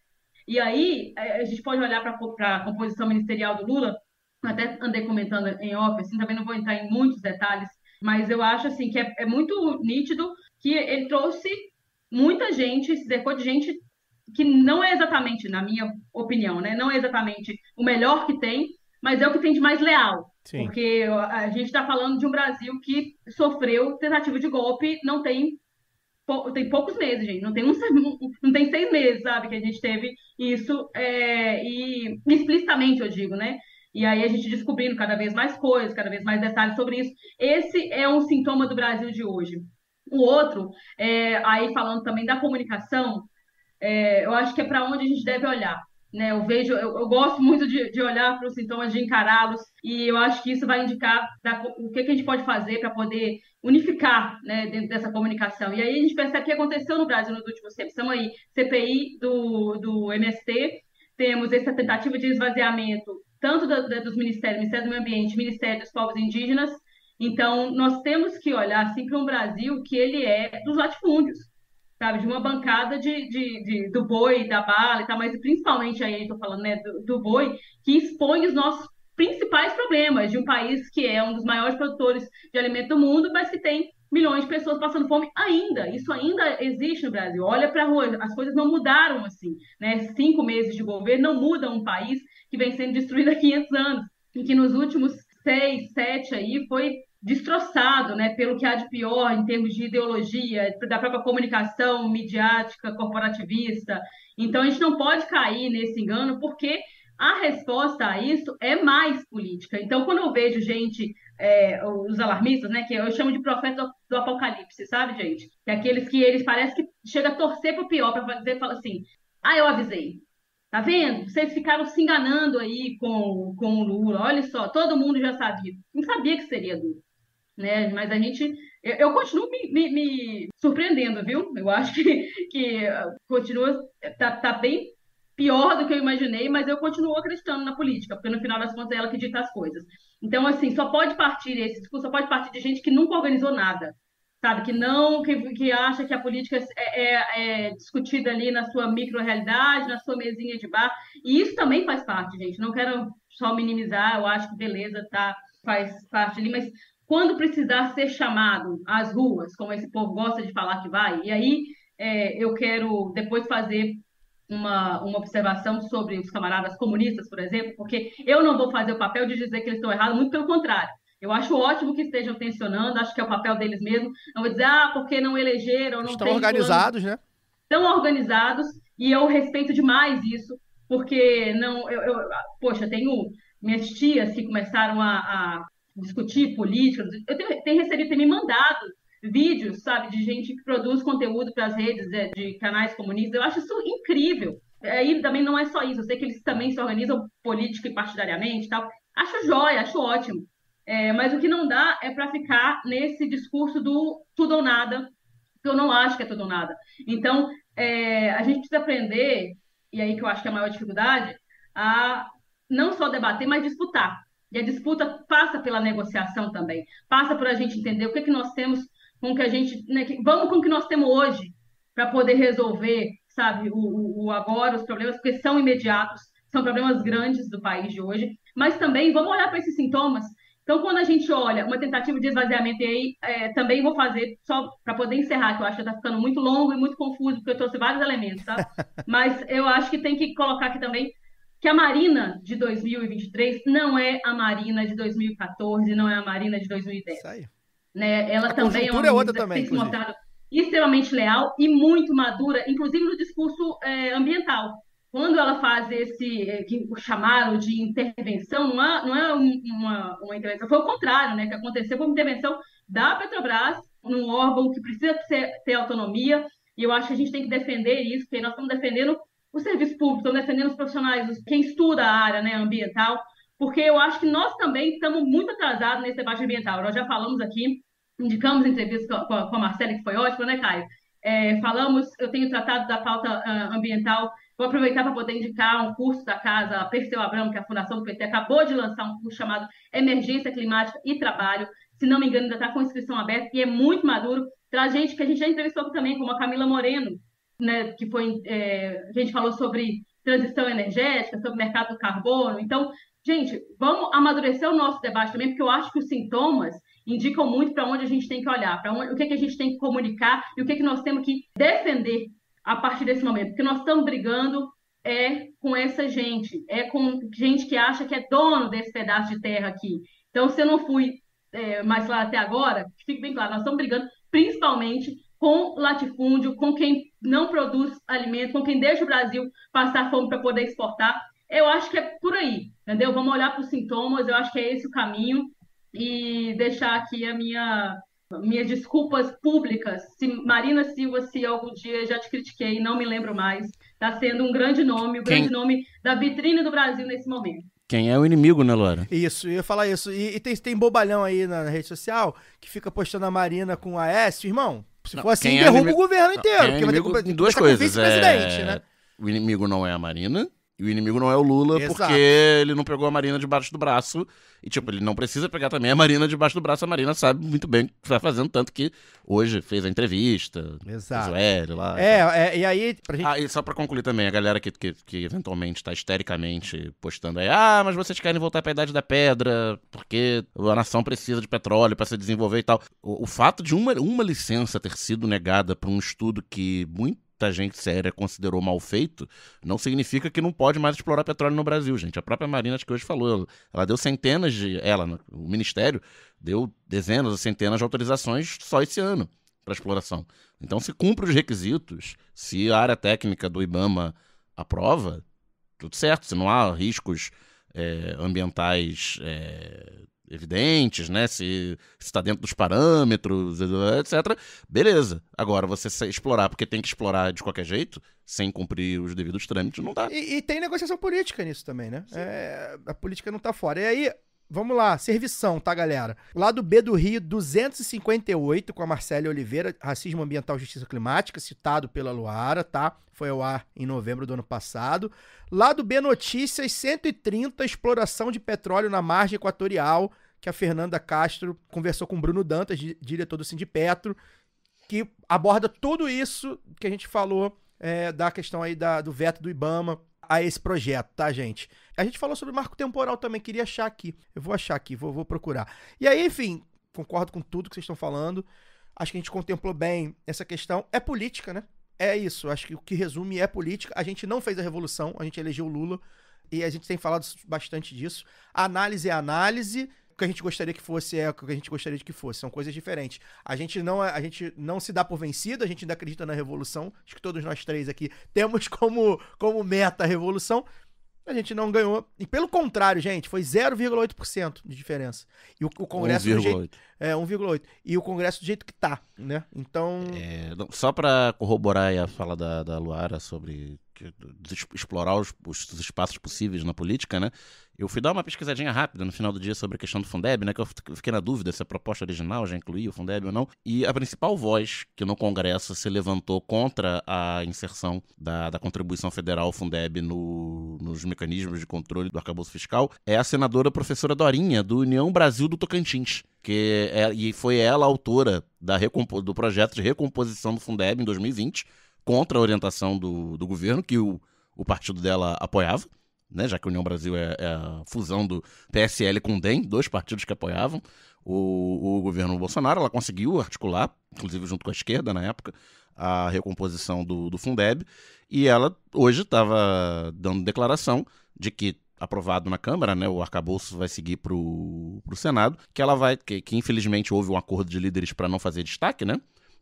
E aí, a gente pode olhar para a composição ministerial do Lula, até andei comentando em off, assim, também não vou entrar em muitos detalhes, mas eu acho assim que é muito nítido que ele trouxe muita gente, se cercou de gente que não é exatamente, na minha opinião, né, não é exatamente o melhor que tem, mas é o que tem de mais leal. Sim. Porque a gente está falando de um Brasil que sofreu tentativa de golpe, não tem poucos meses, gente, não tem 6 meses, sabe, que a gente teve isso, e explicitamente eu digo, né? E aí a gente descobrindo cada vez mais coisas, cada vez mais detalhes sobre isso. Esse é um sintoma do Brasil de hoje. O outro, aí falando também da comunicação, eu acho que é para onde a gente deve olhar. Né? Eu gosto muito de olhar para os sintomas, de encará-los, e eu acho que isso vai indicar o que a gente pode fazer para poder unificar, né, dentro dessa comunicação. E aí a gente percebe o que aconteceu no Brasil nos últimos tempos. Estamos aí, CPI do MST, temos essa tentativa de esvaziamento tanto dos ministérios, Ministério do Meio Ambiente, Ministério dos Povos Indígenas. Então, nós temos que olhar assim, para um Brasil que ele é dos latifúndios, sabe, de uma bancada do boi, da bala e tal, mas principalmente aí, estou falando, né, do boi, que expõe os nossos principais problemas de um país que é um dos maiores produtores de alimento do mundo, mas que tem milhões de pessoas passando fome ainda. Isso ainda existe no Brasil. Olha para a rua, as coisas não mudaram assim, né? 5 meses de governo não mudam um país que vem sendo destruído há 500 anos e que nos últimos 6, 7 aí foi destroçado, né, pelo que há de pior em termos de ideologia, da própria comunicação midiática, corporativista. Então, a gente não pode cair nesse engano, porque a resposta a isso é mais política. Então, quando eu vejo gente, os alarmistas, né, que eu chamo de profeta do apocalipse, sabe, gente? Que é aqueles que eles parecem que chegam a torcer para o pior, para dizer, fala assim, eu avisei. Tá vendo? Vocês ficaram se enganando aí com o Lula. Olha só, todo mundo já sabia. Não sabia que seria duro, né? Mas eu continuo me surpreendendo, viu? Eu acho que continua, tá bem pior do que eu imaginei, mas eu continuo acreditando na política, porque no final das contas é ela que dita as coisas. Então, assim, esse discurso só pode partir de gente que nunca organizou nada, sabe? Que acha que a política é discutida ali na sua micro-realidade, na sua mesinha de bar, e isso também faz parte, gente. Não quero só minimizar, eu acho que beleza, faz parte ali, mas quando precisar ser chamado às ruas, como esse povo gosta de falar que vai, e aí eu quero depois fazer uma observação sobre os camaradas comunistas, por exemplo, porque eu não vou fazer o papel de dizer que eles estão errados, muito pelo contrário. Eu acho ótimo que estejam tensionando, acho que é o papel deles mesmo. Não vou dizer, porque não elegeram, não estão organizados, né? Estão organizados, e eu respeito demais isso. porque não, poxa, eu tenho minhas tias que começaram a discutir política, eu tenho recebido, tem me mandado vídeos, sabe, de gente que produz conteúdo para as redes de canais comunistas, eu acho isso incrível. Aí também não é só isso, eu sei que eles também se organizam política e partidariamente e tal, acho jóia, acho ótimo. Mas o que não dá é para ficar nesse discurso do tudo ou nada, que eu não acho que é tudo ou nada. Então, a gente precisa aprender, e aí que eu acho que é a maior dificuldade, a não só debater, mas disputar. E a disputa passa pela negociação também, passa por a gente entender o que é que nós temos com o que a gente, né, vamos com o que nós temos hoje para poder resolver, sabe, o agora, os problemas, porque são imediatos, são problemas grandes do país de hoje, mas também vamos olhar para esses sintomas. Então, quando a gente olha uma tentativa de esvaziamento, e aí também vou fazer, só para poder encerrar, que eu acho que está ficando muito longo e muito confuso, porque eu trouxe vários elementos, tá? Mas eu acho que tem que colocar aqui também que a Marina de 2023 não é a Marina de 2014, não é a Marina de 2010. Isso aí. Né? Ela A também é uma conjuntura é outra ministra que também, tem se inclusive. mostrado extremamente leal e muito madura, inclusive no discurso ambiental. Quando ela faz que chamaram de intervenção, não é uma intervenção, foi o contrário, né? Que aconteceu, foi uma intervenção da Petrobras num órgão que precisa ter autonomia, e eu acho que a gente tem que defender isso, porque nós estamos defendendo o serviço público, estamos defendendo os profissionais, quem estuda a área, né, ambiental, porque eu acho que nós também estamos muito atrasados nesse debate ambiental. Nós já falamos aqui, indicamos entrevista com a Marcela, que foi ótima, né, Caio? Falamos, eu tenho tratado da pauta ambiental, vou aproveitar para poder indicar um curso da casa Perseu Abramo, que é a Fundação do PT acabou de lançar um curso chamado Emergência Climática e Trabalho, se não me engano ainda está com inscrição aberta, e é muito maduro, traz gente que a gente já entrevistou aqui também, como a Camila Moreno, né, que foi, a gente falou sobre transição energética, sobre mercado do carbono, então, gente, vamos amadurecer o nosso debate também, porque eu acho que os sintomas indicam muito para onde a gente tem que olhar, o que a gente tem que comunicar e o que nós temos que defender a partir desse momento. Porque nós estamos brigando com essa gente, com gente que acha que é dono desse pedaço de terra aqui. Então, se eu não fui mais claro até agora, fique bem claro, nós estamos brigando principalmente com latifúndio, com quem não produz alimento, com quem deixa o Brasil passar fome para poder exportar. Eu acho que é por aí, entendeu? Vamos olhar para os sintomas, eu acho que é esse o caminho, e deixar aqui minhas desculpas públicas. Se Marina Silva, se algum dia já te critiquei, não me lembro mais, está sendo um grande nome, grande nome da vitrine do Brasil nesse momento. Quem é o inimigo, né, Laura? Isso, eu ia falar isso. E tem bobalhão aí na rede social que fica postando a Marina com a Aécio, irmão. Se for assim, derruba o governo inteiro. Porque vai ter que duas coisas. Né? O inimigo não é a Marina e o inimigo não é o Lula. Exato. Porque ele não pegou a Marina debaixo do braço. E, tipo, ele não precisa pegar também a Marina debaixo do braço. A Marina sabe muito bem o que está fazendo, tanto que hoje fez a entrevista. Exato. Joelho lá. E aí... Pra gente... e só pra concluir também, a galera que eventualmente tá histericamente postando aí, mas vocês querem voltar pra Idade da Pedra, porque a nação precisa de petróleo pra se desenvolver e tal. O fato de uma licença ter sido negada pra um estudo que muita gente séria considerou mal feito, não significa que não pode mais explorar petróleo no Brasil, gente. A própria Marina, acho que hoje falou, ela deu centenas o Ministério deu dezenas ou centenas de autorizações só esse ano para exploração. Então, se cumpre os requisitos, se a área técnica do IBAMA aprova, tudo certo. Se não há riscos ambientais evidentes, né? Se está dentro dos parâmetros, etc. Beleza. Agora, você explorar porque tem que explorar de qualquer jeito, sem cumprir os devidos trâmites, não dá. E tem negociação política nisso também, né? A política não tá fora. E aí... Vamos lá, servição, tá, galera? Lado B do Rio, 258, com a Marcélia Oliveira, Racismo Ambiental e Justiça Climática, citado pela Luara, tá? Foi ao ar em novembro do ano passado. Lado B Notícias, 130, exploração de petróleo na margem equatorial, que a Fernanda Castro conversou com o Bruno Dantas, diretor do Sindipetro, que aborda tudo isso que a gente falou da questão aí do veto do IBAMA a esse projeto, tá, gente? A gente falou sobre o marco temporal também, queria achar aqui. Eu vou achar aqui, vou procurar. E aí, enfim, concordo com tudo que vocês estão falando. Acho que a gente contemplou bem essa questão. É política, né? É isso. Acho que o que resume é política. A gente não fez a revolução, a gente elegeu o Lula e a gente tem falado bastante disso. A análise é análise. que a gente gostaria que fosse, é o que a gente gostaria de que fosse. São coisas diferentes. A gente não se dá por vencido, a gente ainda acredita na revolução. Acho que todos nós três aqui temos como meta a revolução. A gente não ganhou. E pelo contrário, gente, foi 0,8% de diferença. E o Congresso... 1,8. 1,8. E o Congresso do jeito que tá, né? Então... Só para corroborar aí a fala da Luara sobre explorar os espaços possíveis na política, né? Eu fui dar uma pesquisadinha rápida no final do dia sobre a questão do Fundeb, né? Que eu fiquei na dúvida se a proposta original já incluía o Fundeb ou não. E a principal voz que no Congresso se levantou contra a inserção da contribuição federal ao Fundeb nos mecanismos de controle do arcabouço fiscal é a senadora professora Dorinha, do União Brasil do Tocantins. E foi ela a autora do projeto de recomposição do Fundeb em 2020, contra a orientação do governo, que o partido dela apoiava, né, já que a União Brasil é a fusão do PSL com o DEM, dois partidos que apoiavam o governo Bolsonaro. Ela conseguiu articular, inclusive junto com a esquerda na época, a recomposição do Fundeb, e ela hoje estava dando declaração de que, aprovado na Câmara, né, o arcabouço vai seguir para o Senado, que infelizmente houve um acordo de líderes para não fazer destaque, né?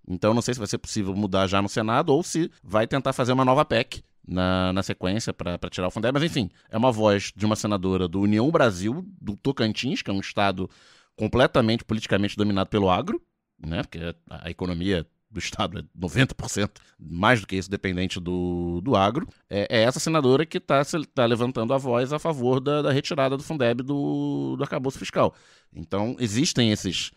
Então não sei se vai ser possível mudar já no Senado ou se vai tentar fazer uma nova PEC na sequência para tirar o Fundeb. Mas enfim, é uma voz de uma senadora do União Brasil, do Tocantins, que é um estado completamente politicamente dominado pelo agro, né? Porque a economia do estado é 90%, mais do que isso, dependente do agro. É essa senadora que está levantando a voz a favor da retirada do Fundeb do arcabouço fiscal. Então existem esses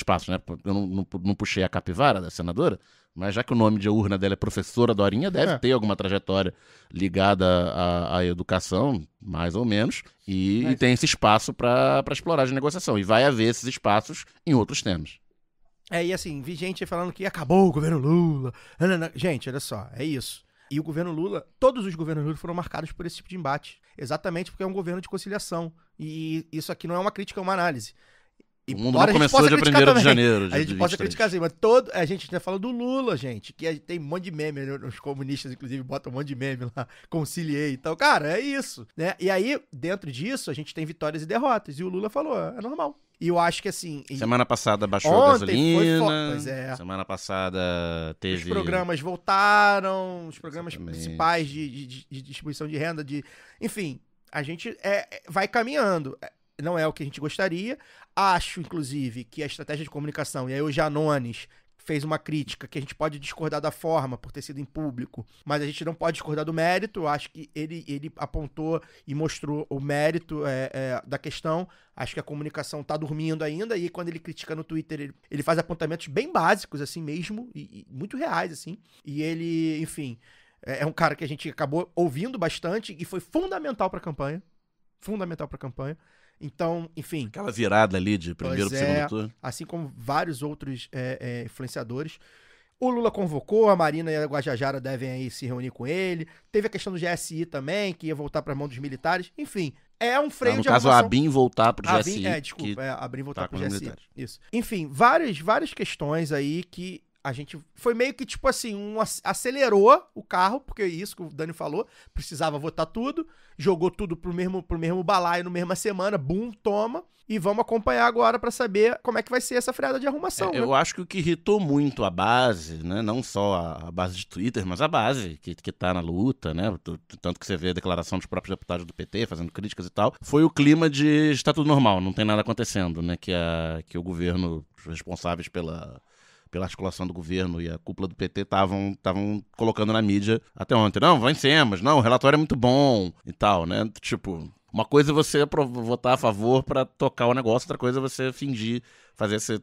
passos, né? Eu não puxei a capivara da senadora, mas já que o nome de urna dela é professora Dorinha, deve ter alguma trajetória ligada à educação, mais ou menos, e tem esse espaço para explorar de negociação. E vai haver esses espaços em outros temas. E assim, vi gente falando que acabou o governo Lula. Gente, olha só, é isso. E o governo Lula, todos os governos Lula foram marcados por esse tipo de embate. Exatamente porque é um governo de conciliação. E isso aqui não é uma crítica, é uma análise. E o mundo não começou dia 1º de janeiro. A gente pode criticar assim, mas a gente já falou do Lula, gente, que tem um monte de meme, né? Os comunistas, inclusive, botam um monte de meme lá, conciliei e tal. Cara, é isso, né? E aí, dentro disso, a gente tem vitórias e derrotas. E o Lula falou, é normal. E eu acho que assim... Semana passada baixou a gasolina. Pois é. Semana passada teve... Os programas voltaram, os programas principais de distribuição de renda, enfim, a gente vai caminhando. Não é o que a gente gostaria. Acho, inclusive, que a estratégia de comunicação, e aí o Janones fez uma crítica que a gente pode discordar da forma por ter sido em público, mas a gente não pode discordar do mérito. Eu acho que ele apontou e mostrou o mérito da questão. Acho que a comunicação tá dormindo ainda, e quando ele critica no Twitter, ele faz apontamentos bem básicos, assim mesmo, e muito reais, assim. E ele, enfim, é um cara que a gente acabou ouvindo bastante e foi fundamental pra campanha. Então, enfim... Aquela virada ali de primeiro pro segundo turno. Assim como vários outros influenciadores. O Lula convocou, a Marina e a Guajajara devem aí se reunir com ele. Teve a questão do GSI também, que ia voltar para a mão dos militares. Enfim, é um freio de arrumação. No caso, a ABIN voltar pro GSI. A ABIN voltar pro GSI. Isso. Enfim, várias questões aí que a gente foi meio que, tipo assim, acelerou o carro, porque é isso que o Dani falou, precisava votar tudo, jogou tudo pro mesmo balaio na mesma semana, bum, toma, e vamos acompanhar agora pra saber como é que vai ser essa freada de arrumação. Eu acho que o que irritou muito a base, né, não só a base de Twitter, mas a base que tá na luta, né, tanto que você vê a declaração dos próprios deputados do PT fazendo críticas e tal, foi o clima de está tudo normal, não tem nada acontecendo, né, que o governo, os responsáveis pela articulação do governo e a cúpula do PT estavam colocando na mídia até ontem. Não, vencemos, não, o relatório é muito bom e tal, né? Tipo, uma coisa é você votar a favor pra tocar o negócio, outra coisa é você fingir, fazer esse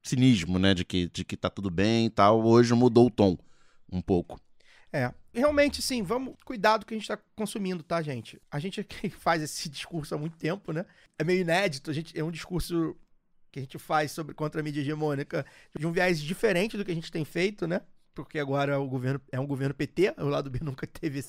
cinismo, né, de que tá tudo bem e tal. Hoje mudou o tom um pouco. Realmente, sim, vamos cuidar do que a gente tá consumindo, tá, gente? A gente aqui faz esse discurso há muito tempo, né? É meio inédito, é um discurso que a gente faz contra a mídia hegemônica de um viés diferente do que a gente tem feito, né? Porque agora o governo é um governo PT, o lado B nunca teve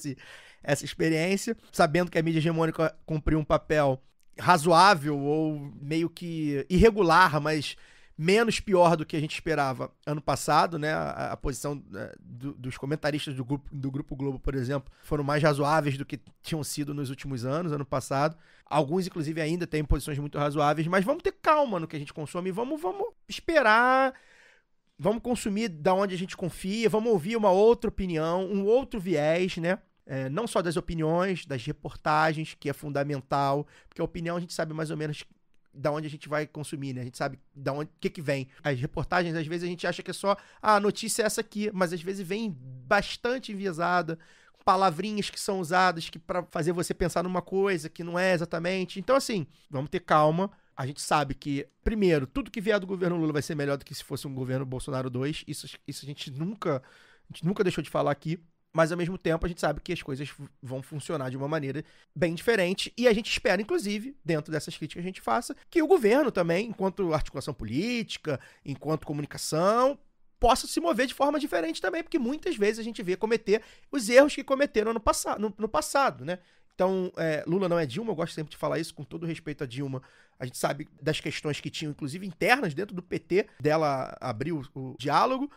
essa experiência, sabendo que a mídia hegemônica cumpriu um papel razoável ou meio que irregular, mas menos pior do que a gente esperava ano passado, né? A posição dos comentaristas do Grupo Globo, por exemplo, foram mais razoáveis do que tinham sido nos últimos anos, ano passado. Alguns, inclusive, ainda têm posições muito razoáveis, mas vamos ter calma no que a gente consome, vamos esperar, vamos consumir da onde a gente confia, vamos ouvir uma outra opinião, um outro viés, né? Não só das opiniões, das reportagens, que é fundamental, porque a opinião a gente sabe mais ou menos da onde a gente vai consumir, né? A gente sabe da onde, o que vem. As reportagens, às vezes, a gente acha que é só a notícia é essa aqui, mas às vezes vem bastante enviesada, palavrinhas que são usadas para fazer você pensar numa coisa que não é exatamente. Então, assim, vamos ter calma. A gente sabe que, primeiro, tudo que vier do governo Lula vai ser melhor do que se fosse um governo Bolsonaro 2. Isso a gente nunca deixou de falar aqui. Mas, ao mesmo tempo, a gente sabe que as coisas vão funcionar de uma maneira bem diferente. E a gente espera, inclusive, dentro dessas críticas que a gente faça, que o governo também, enquanto articulação política, enquanto comunicação, possa se mover de forma diferente também. Porque muitas vezes a gente vê cometer os erros que cometeram no passado, né? Então, Lula não é Dilma, eu gosto sempre de falar isso, com todo respeito a Dilma. A gente sabe das questões que tinham, inclusive, internas dentro do PT, dela abrir o diálogo.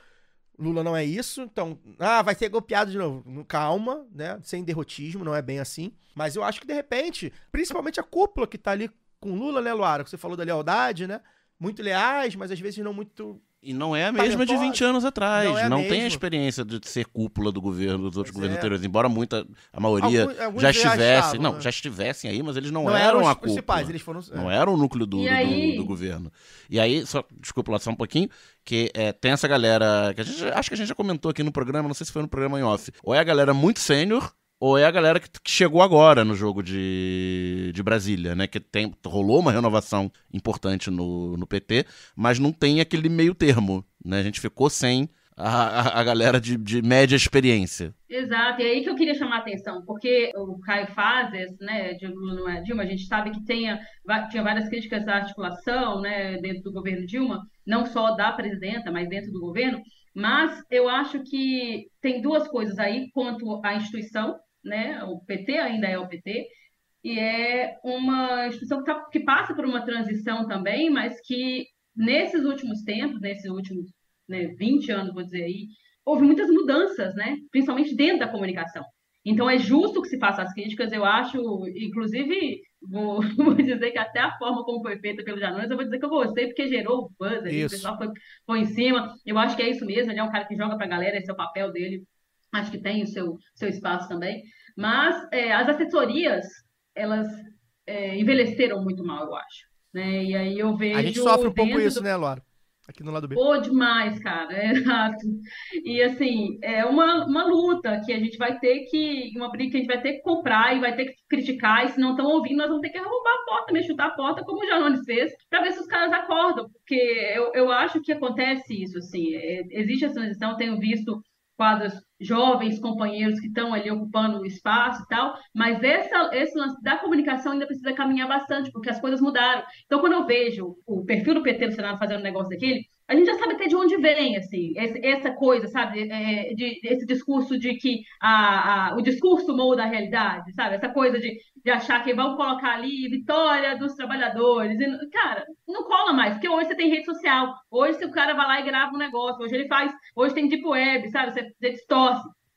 Lula não é isso, então, vai ser golpeado de novo. Calma, né? Sem derrotismo, não é bem assim. Mas eu acho que, de repente, principalmente a cúpula que tá ali com Lula, né, Luara? Que você falou da lealdade, né? Muito leais, mas às vezes não muito... E não é a mesma de 20 anos atrás. Não tem a mesma. experiência de ser cúpula do governo, dos outros governos anteriores. Embora a maioria Alguns já estivessem. estavam, já estivessem aí, mas eles não eram eram os a cúpula. principais, eles foram... Não eram o núcleo do aí... governo. E aí, desculpa lá só um pouquinho, que tem essa galera, que acho que a gente já comentou aqui no programa, não sei se foi no programa em off. Ou é a galera muito sênior, ou é a galera que chegou agora no jogo de Brasília, né? Que rolou uma renovação importante no PT, mas não tem aquele meio termo, né? A gente ficou sem a galera de média experiência. Exato, e aí que eu queria chamar a atenção, porque o Caio Fazes, né, de Lula não é Dilma, a gente sabe que tinha várias críticas à articulação, né, dentro do governo Dilma, não só da presidenta, mas dentro do governo, mas eu acho que tem duas coisas aí quanto à instituição, né, o PT ainda é o PT, e é uma instituição que passa por uma transição também, mas que nesses últimos tempos, nesses últimos 20 anos, vou dizer aí, houve muitas mudanças, né? Principalmente dentro da comunicação. Então, é justo que se faça as críticas, eu acho, inclusive, vou dizer que até a forma como foi feita pelo Janones, eu vou dizer que eu gostei, porque gerou o buzz ali, o pessoal foi em cima. Eu acho que é isso mesmo, ele é um cara que joga pra galera, esse é o papel dele. Acho que tem o seu espaço também. Mas as assessorias, elas envelheceram muito mal, eu acho. Né? E aí eu vejo... A gente sofre um pouco isso, né, Laura? Aqui no lado B. Demais, cara, exato. E assim, é uma luta que a gente vai ter uma briga que a gente vai ter que comprar e vai ter que criticar, e se não estão ouvindo, nós vamos ter que arrombar a porta, mesmo chutar a porta, como o Janones fez, para ver se os caras acordam, porque eu acho que acontece isso, assim, existe essa transição, tenho visto quadros jovens, companheiros que estão ali ocupando o espaço e tal, mas esse lance da comunicação ainda precisa caminhar bastante, porque as coisas mudaram. Então, quando eu vejo o perfil do PT no Senado fazendo um negócio daquele, a gente já sabe até de onde vem, assim, essa coisa, sabe, esse discurso de que o discurso molda a realidade, sabe, essa coisa de achar que vão colocar ali vitória dos trabalhadores, e, cara, não cola mais, porque hoje você tem rede social, hoje se o cara vai lá e grava um negócio, hoje tem deep web, sabe, você distorce.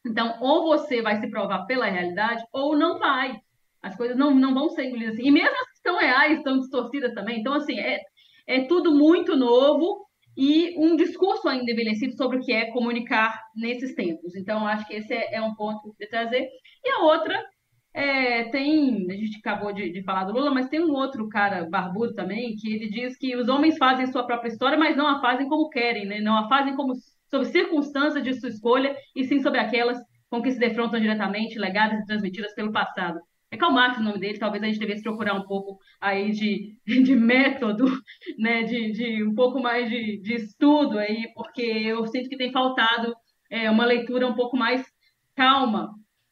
Então, ou você vai se provar pela realidade, ou não vai. As coisas não vão ser engolidas assim. E mesmo as que estão reais, estão distorcidas também. Então, assim, é tudo muito novo e um discurso ainda envelhecido sobre o que é comunicar nesses tempos. Então, acho que esse é um ponto de trazer. E a outra, a gente acabou de falar do Lula, mas tem um outro cara barbudo também, que ele diz que os homens fazem sua própria história, mas não a fazem como querem, né? Não a fazem sob circunstâncias de sua escolha, e sim sobre aquelas com que se defrontam diretamente, legadas e transmitidas pelo passado. É Karl Marx o nome dele, talvez a gente devesse procurar um pouco aí de método, né, de um pouco mais de estudo aí, porque eu sinto que tem faltado uma leitura um pouco mais calma.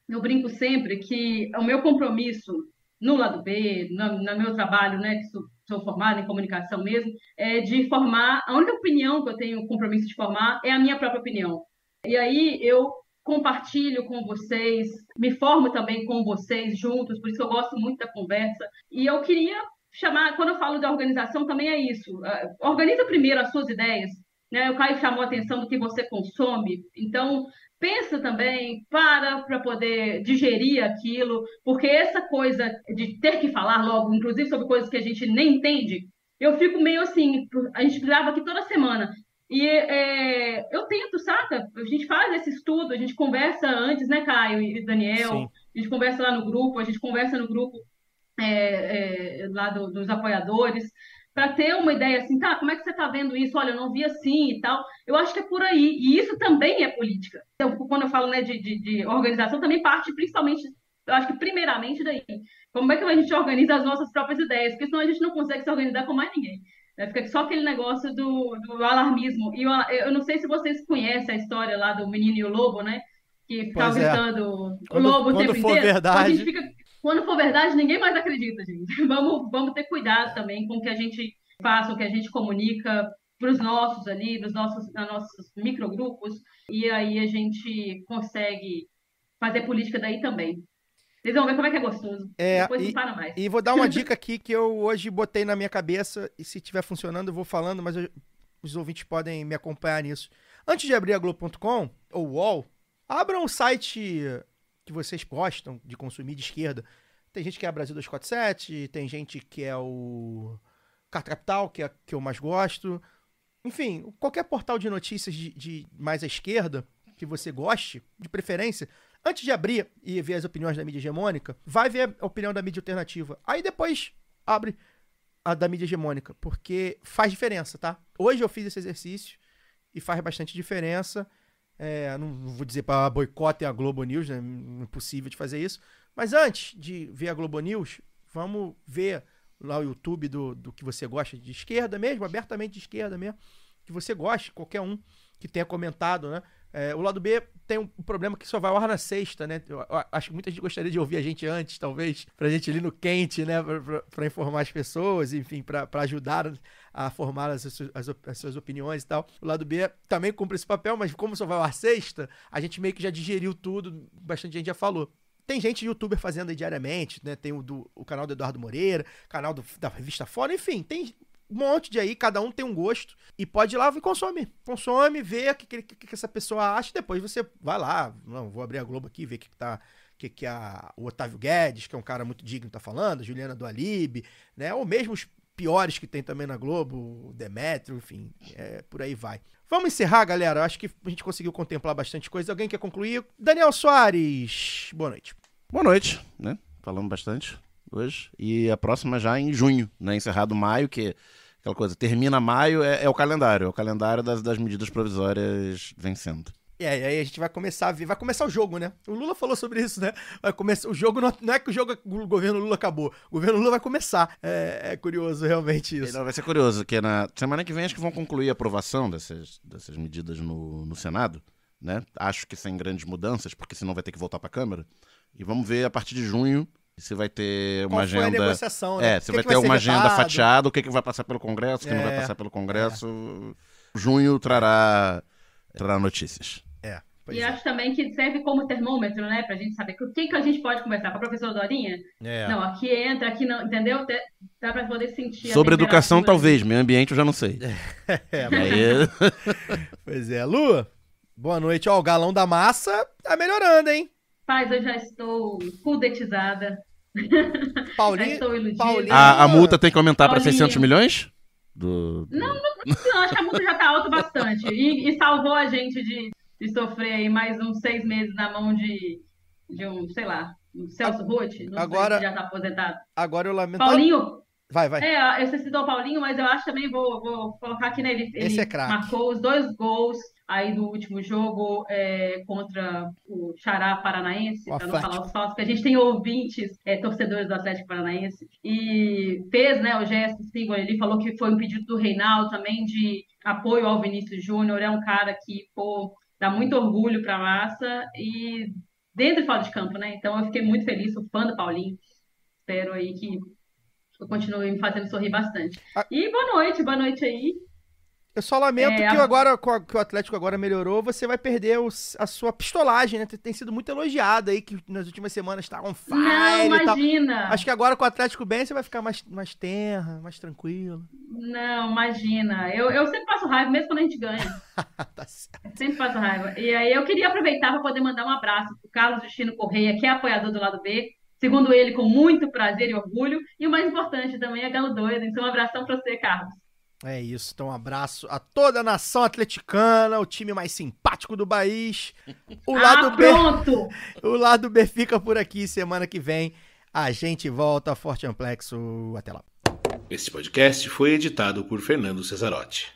Eu brinco sempre que o meu compromisso no lado B, no meu trabalho, né, que sou formada em comunicação mesmo, é de formar, a única opinião que eu tenho compromisso de formar é a minha própria opinião. E aí eu compartilho com vocês, me formo também com vocês juntos, por isso que eu gosto muito da conversa. E eu queria chamar, quando eu falo de organização, também é isso. Organiza primeiro as suas ideias, né? O Caio chamou a atenção do que você consome, então pensa também, para poder digerir aquilo, porque essa coisa de ter que falar logo, inclusive sobre coisas que a gente nem entende, eu fico meio assim, a gente grava aqui toda semana. E eu tento, saca? A gente faz esse estudo, a gente conversa antes, né, Caio e Daniel? Sim. A gente conversa lá no grupo, a gente conversa no grupo lá dos apoiadores, para ter uma ideia assim, tá, como é que você está vendo isso? Olha, eu não vi assim e tal. Eu acho que é por aí. E isso também é política. Então, quando eu falo, né, de organização, também parte principalmente, eu acho que primeiramente daí. Como é que a gente organiza as nossas próprias ideias? Porque senão a gente não consegue se organizar com mais ninguém. Né? Fica só aquele negócio do alarmismo. E eu não sei se vocês conhecem a história lá do Menino e o Lobo, né? Que ficava gritando o lobo o tempo for inteiro. verdade. A gente fica... Quando for verdade, ninguém mais acredita, gente. Vamos ter cuidado também com o que a gente faz, o que a gente comunica para os nossos ali, nos nossos microgrupos, e aí a gente consegue fazer política daí também. Vocês vão ver como é que é gostoso. Depois não para mais. E vou dar uma dica aqui que eu hoje botei na minha cabeça, e se estiver funcionando eu vou falando, mas os ouvintes podem me acompanhar nisso. Antes de abrir a Globo.com, ou UOL, abram um site que vocês gostam de consumir de esquerda. Tem gente que é a Brasil 247, tem gente que é o Carta Capital, que é que eu mais gosto. Enfim, qualquer portal de notícias de mais à esquerda que você goste, de preferência, antes de abrir e ver as opiniões da mídia hegemônica, vai ver a opinião da mídia alternativa. Aí depois abre a da mídia hegemônica, porque faz diferença, tá? Hoje eu fiz esse exercício e faz bastante diferença. Não vou dizer para boicotem a Globo News, né? É impossível de fazer isso. Mas antes de ver a Globo News, vamos ver lá o YouTube do que você gosta de esquerda mesmo, abertamente de esquerda mesmo, que você goste, qualquer um que tenha comentado, né? O lado B tem um problema que só vai ao ar na sexta, né? Eu acho que muita gente gostaria de ouvir a gente antes, talvez, pra gente ir ali no quente, né? Pra informar as pessoas, enfim, pra ajudar a formar as suas opiniões e tal. O lado B também cumpre esse papel, mas como só vai ao ar sexta, a gente meio que já digeriu tudo, bastante gente já falou. Tem gente youtuber fazendo aí diariamente, né? Tem o canal do Eduardo Moreira, canal da Revista Fora, enfim, tem um monte de aí, cada um tem um gosto, e pode ir lá e consome, vê o que essa pessoa acha, e depois você vai lá, não, vou abrir a Globo aqui, ver que o Otávio Guedes, que é um cara muito digno, tá falando, a Juliana do Alibe, né, ou mesmo os piores que tem também na Globo, o Demétrio, enfim, por aí vai. Vamos encerrar, galera, eu acho que a gente conseguiu contemplar bastante coisa. Alguém quer concluir? Daniel Soares, boa noite. Boa noite, né, falamos bastante hoje, e a próxima já em junho, né, encerrado maio, que aquela coisa, termina maio, é o calendário das medidas provisórias vencendo. E aí a gente vai começar a ver, vai começar o jogo, né? O Lula falou sobre isso, né? Vai começar o jogo, não é que o governo Lula acabou, o governo Lula vai começar. É curioso realmente isso. Não, vai ser curioso, que na semana que vem acho que vão concluir a aprovação dessas medidas no Senado, né? Acho que sem grandes mudanças, porque senão vai ter que voltar para a Câmara. E vamos ver a partir de junho se vai ter uma agenda. Foi a negociação, né? Se vai ter uma agenda fatiada, o que vai passar pelo Congresso, o que não vai passar pelo Congresso. Junho trará notícias. E acho também que serve como termômetro, né? Pra gente saber com quem que a gente pode conversar. Com a professora Dorinha? Não, aqui entra, aqui não, entendeu? Dá pra poder sentir. Sobre educação, talvez. Meio ambiente eu já não sei. Pois é. Lu, boa noite. Ó, o galão da massa tá melhorando, hein? Paz, eu já estou cudetizada. Paulinho, já estou iludida. A multa tem que aumentar para 600 milhões? Não, acho que a multa já tá alta bastante. E salvou a gente de sofrer aí mais uns 6 meses na mão de um, sei lá, um Celso Roth. Não sei se já tá aposentado. Agora eu lamento. Paulinho. Vai. Você citou o Paulinho, mas eu acho também, vou colocar aqui, né? Ele marcou os 2 gols aí do último jogo contra o Xará Paranaense, para não falar os falsos, que a gente tem ouvintes, torcedores do Atlético Paranaense, e fez, né, o gesto, símbolo, ele falou que foi um pedido do Reinaldo também de apoio ao Vinícius Júnior, é um cara que, dá muito orgulho para a massa, e dentro e fora de campo, né, então eu fiquei muito feliz, sou fã do Paulinho, espero aí que eu continue me fazendo sorrir bastante. E boa noite aí. Eu só lamento que agora, que o Atlético agora melhorou, você vai perder a sua pistolagem, né? Tem sido muito elogiado aí, que nas últimas semanas tá on fire. Não, imagina. E tal. Acho que agora com o Atlético bem, você vai ficar mais tenra, mais tranquilo. Não, imagina. Eu sempre passo raiva, mesmo quando a gente ganha. Tá certo. Eu sempre passo raiva. E aí eu queria aproveitar para poder mandar um abraço pro Carlos Justino Correia, que é apoiador do lado B. Segundo ele, com muito prazer e orgulho. E o mais importante também é Galo Doido. Então, um abração para você, Carlos. É isso, então um abraço a toda a nação atleticana, o time mais simpático do país. O lado pronto! O lado B fica por aqui, semana que vem a gente volta. Forte Amplexo, até lá. Este podcast foi editado por Fernando Cesarotti.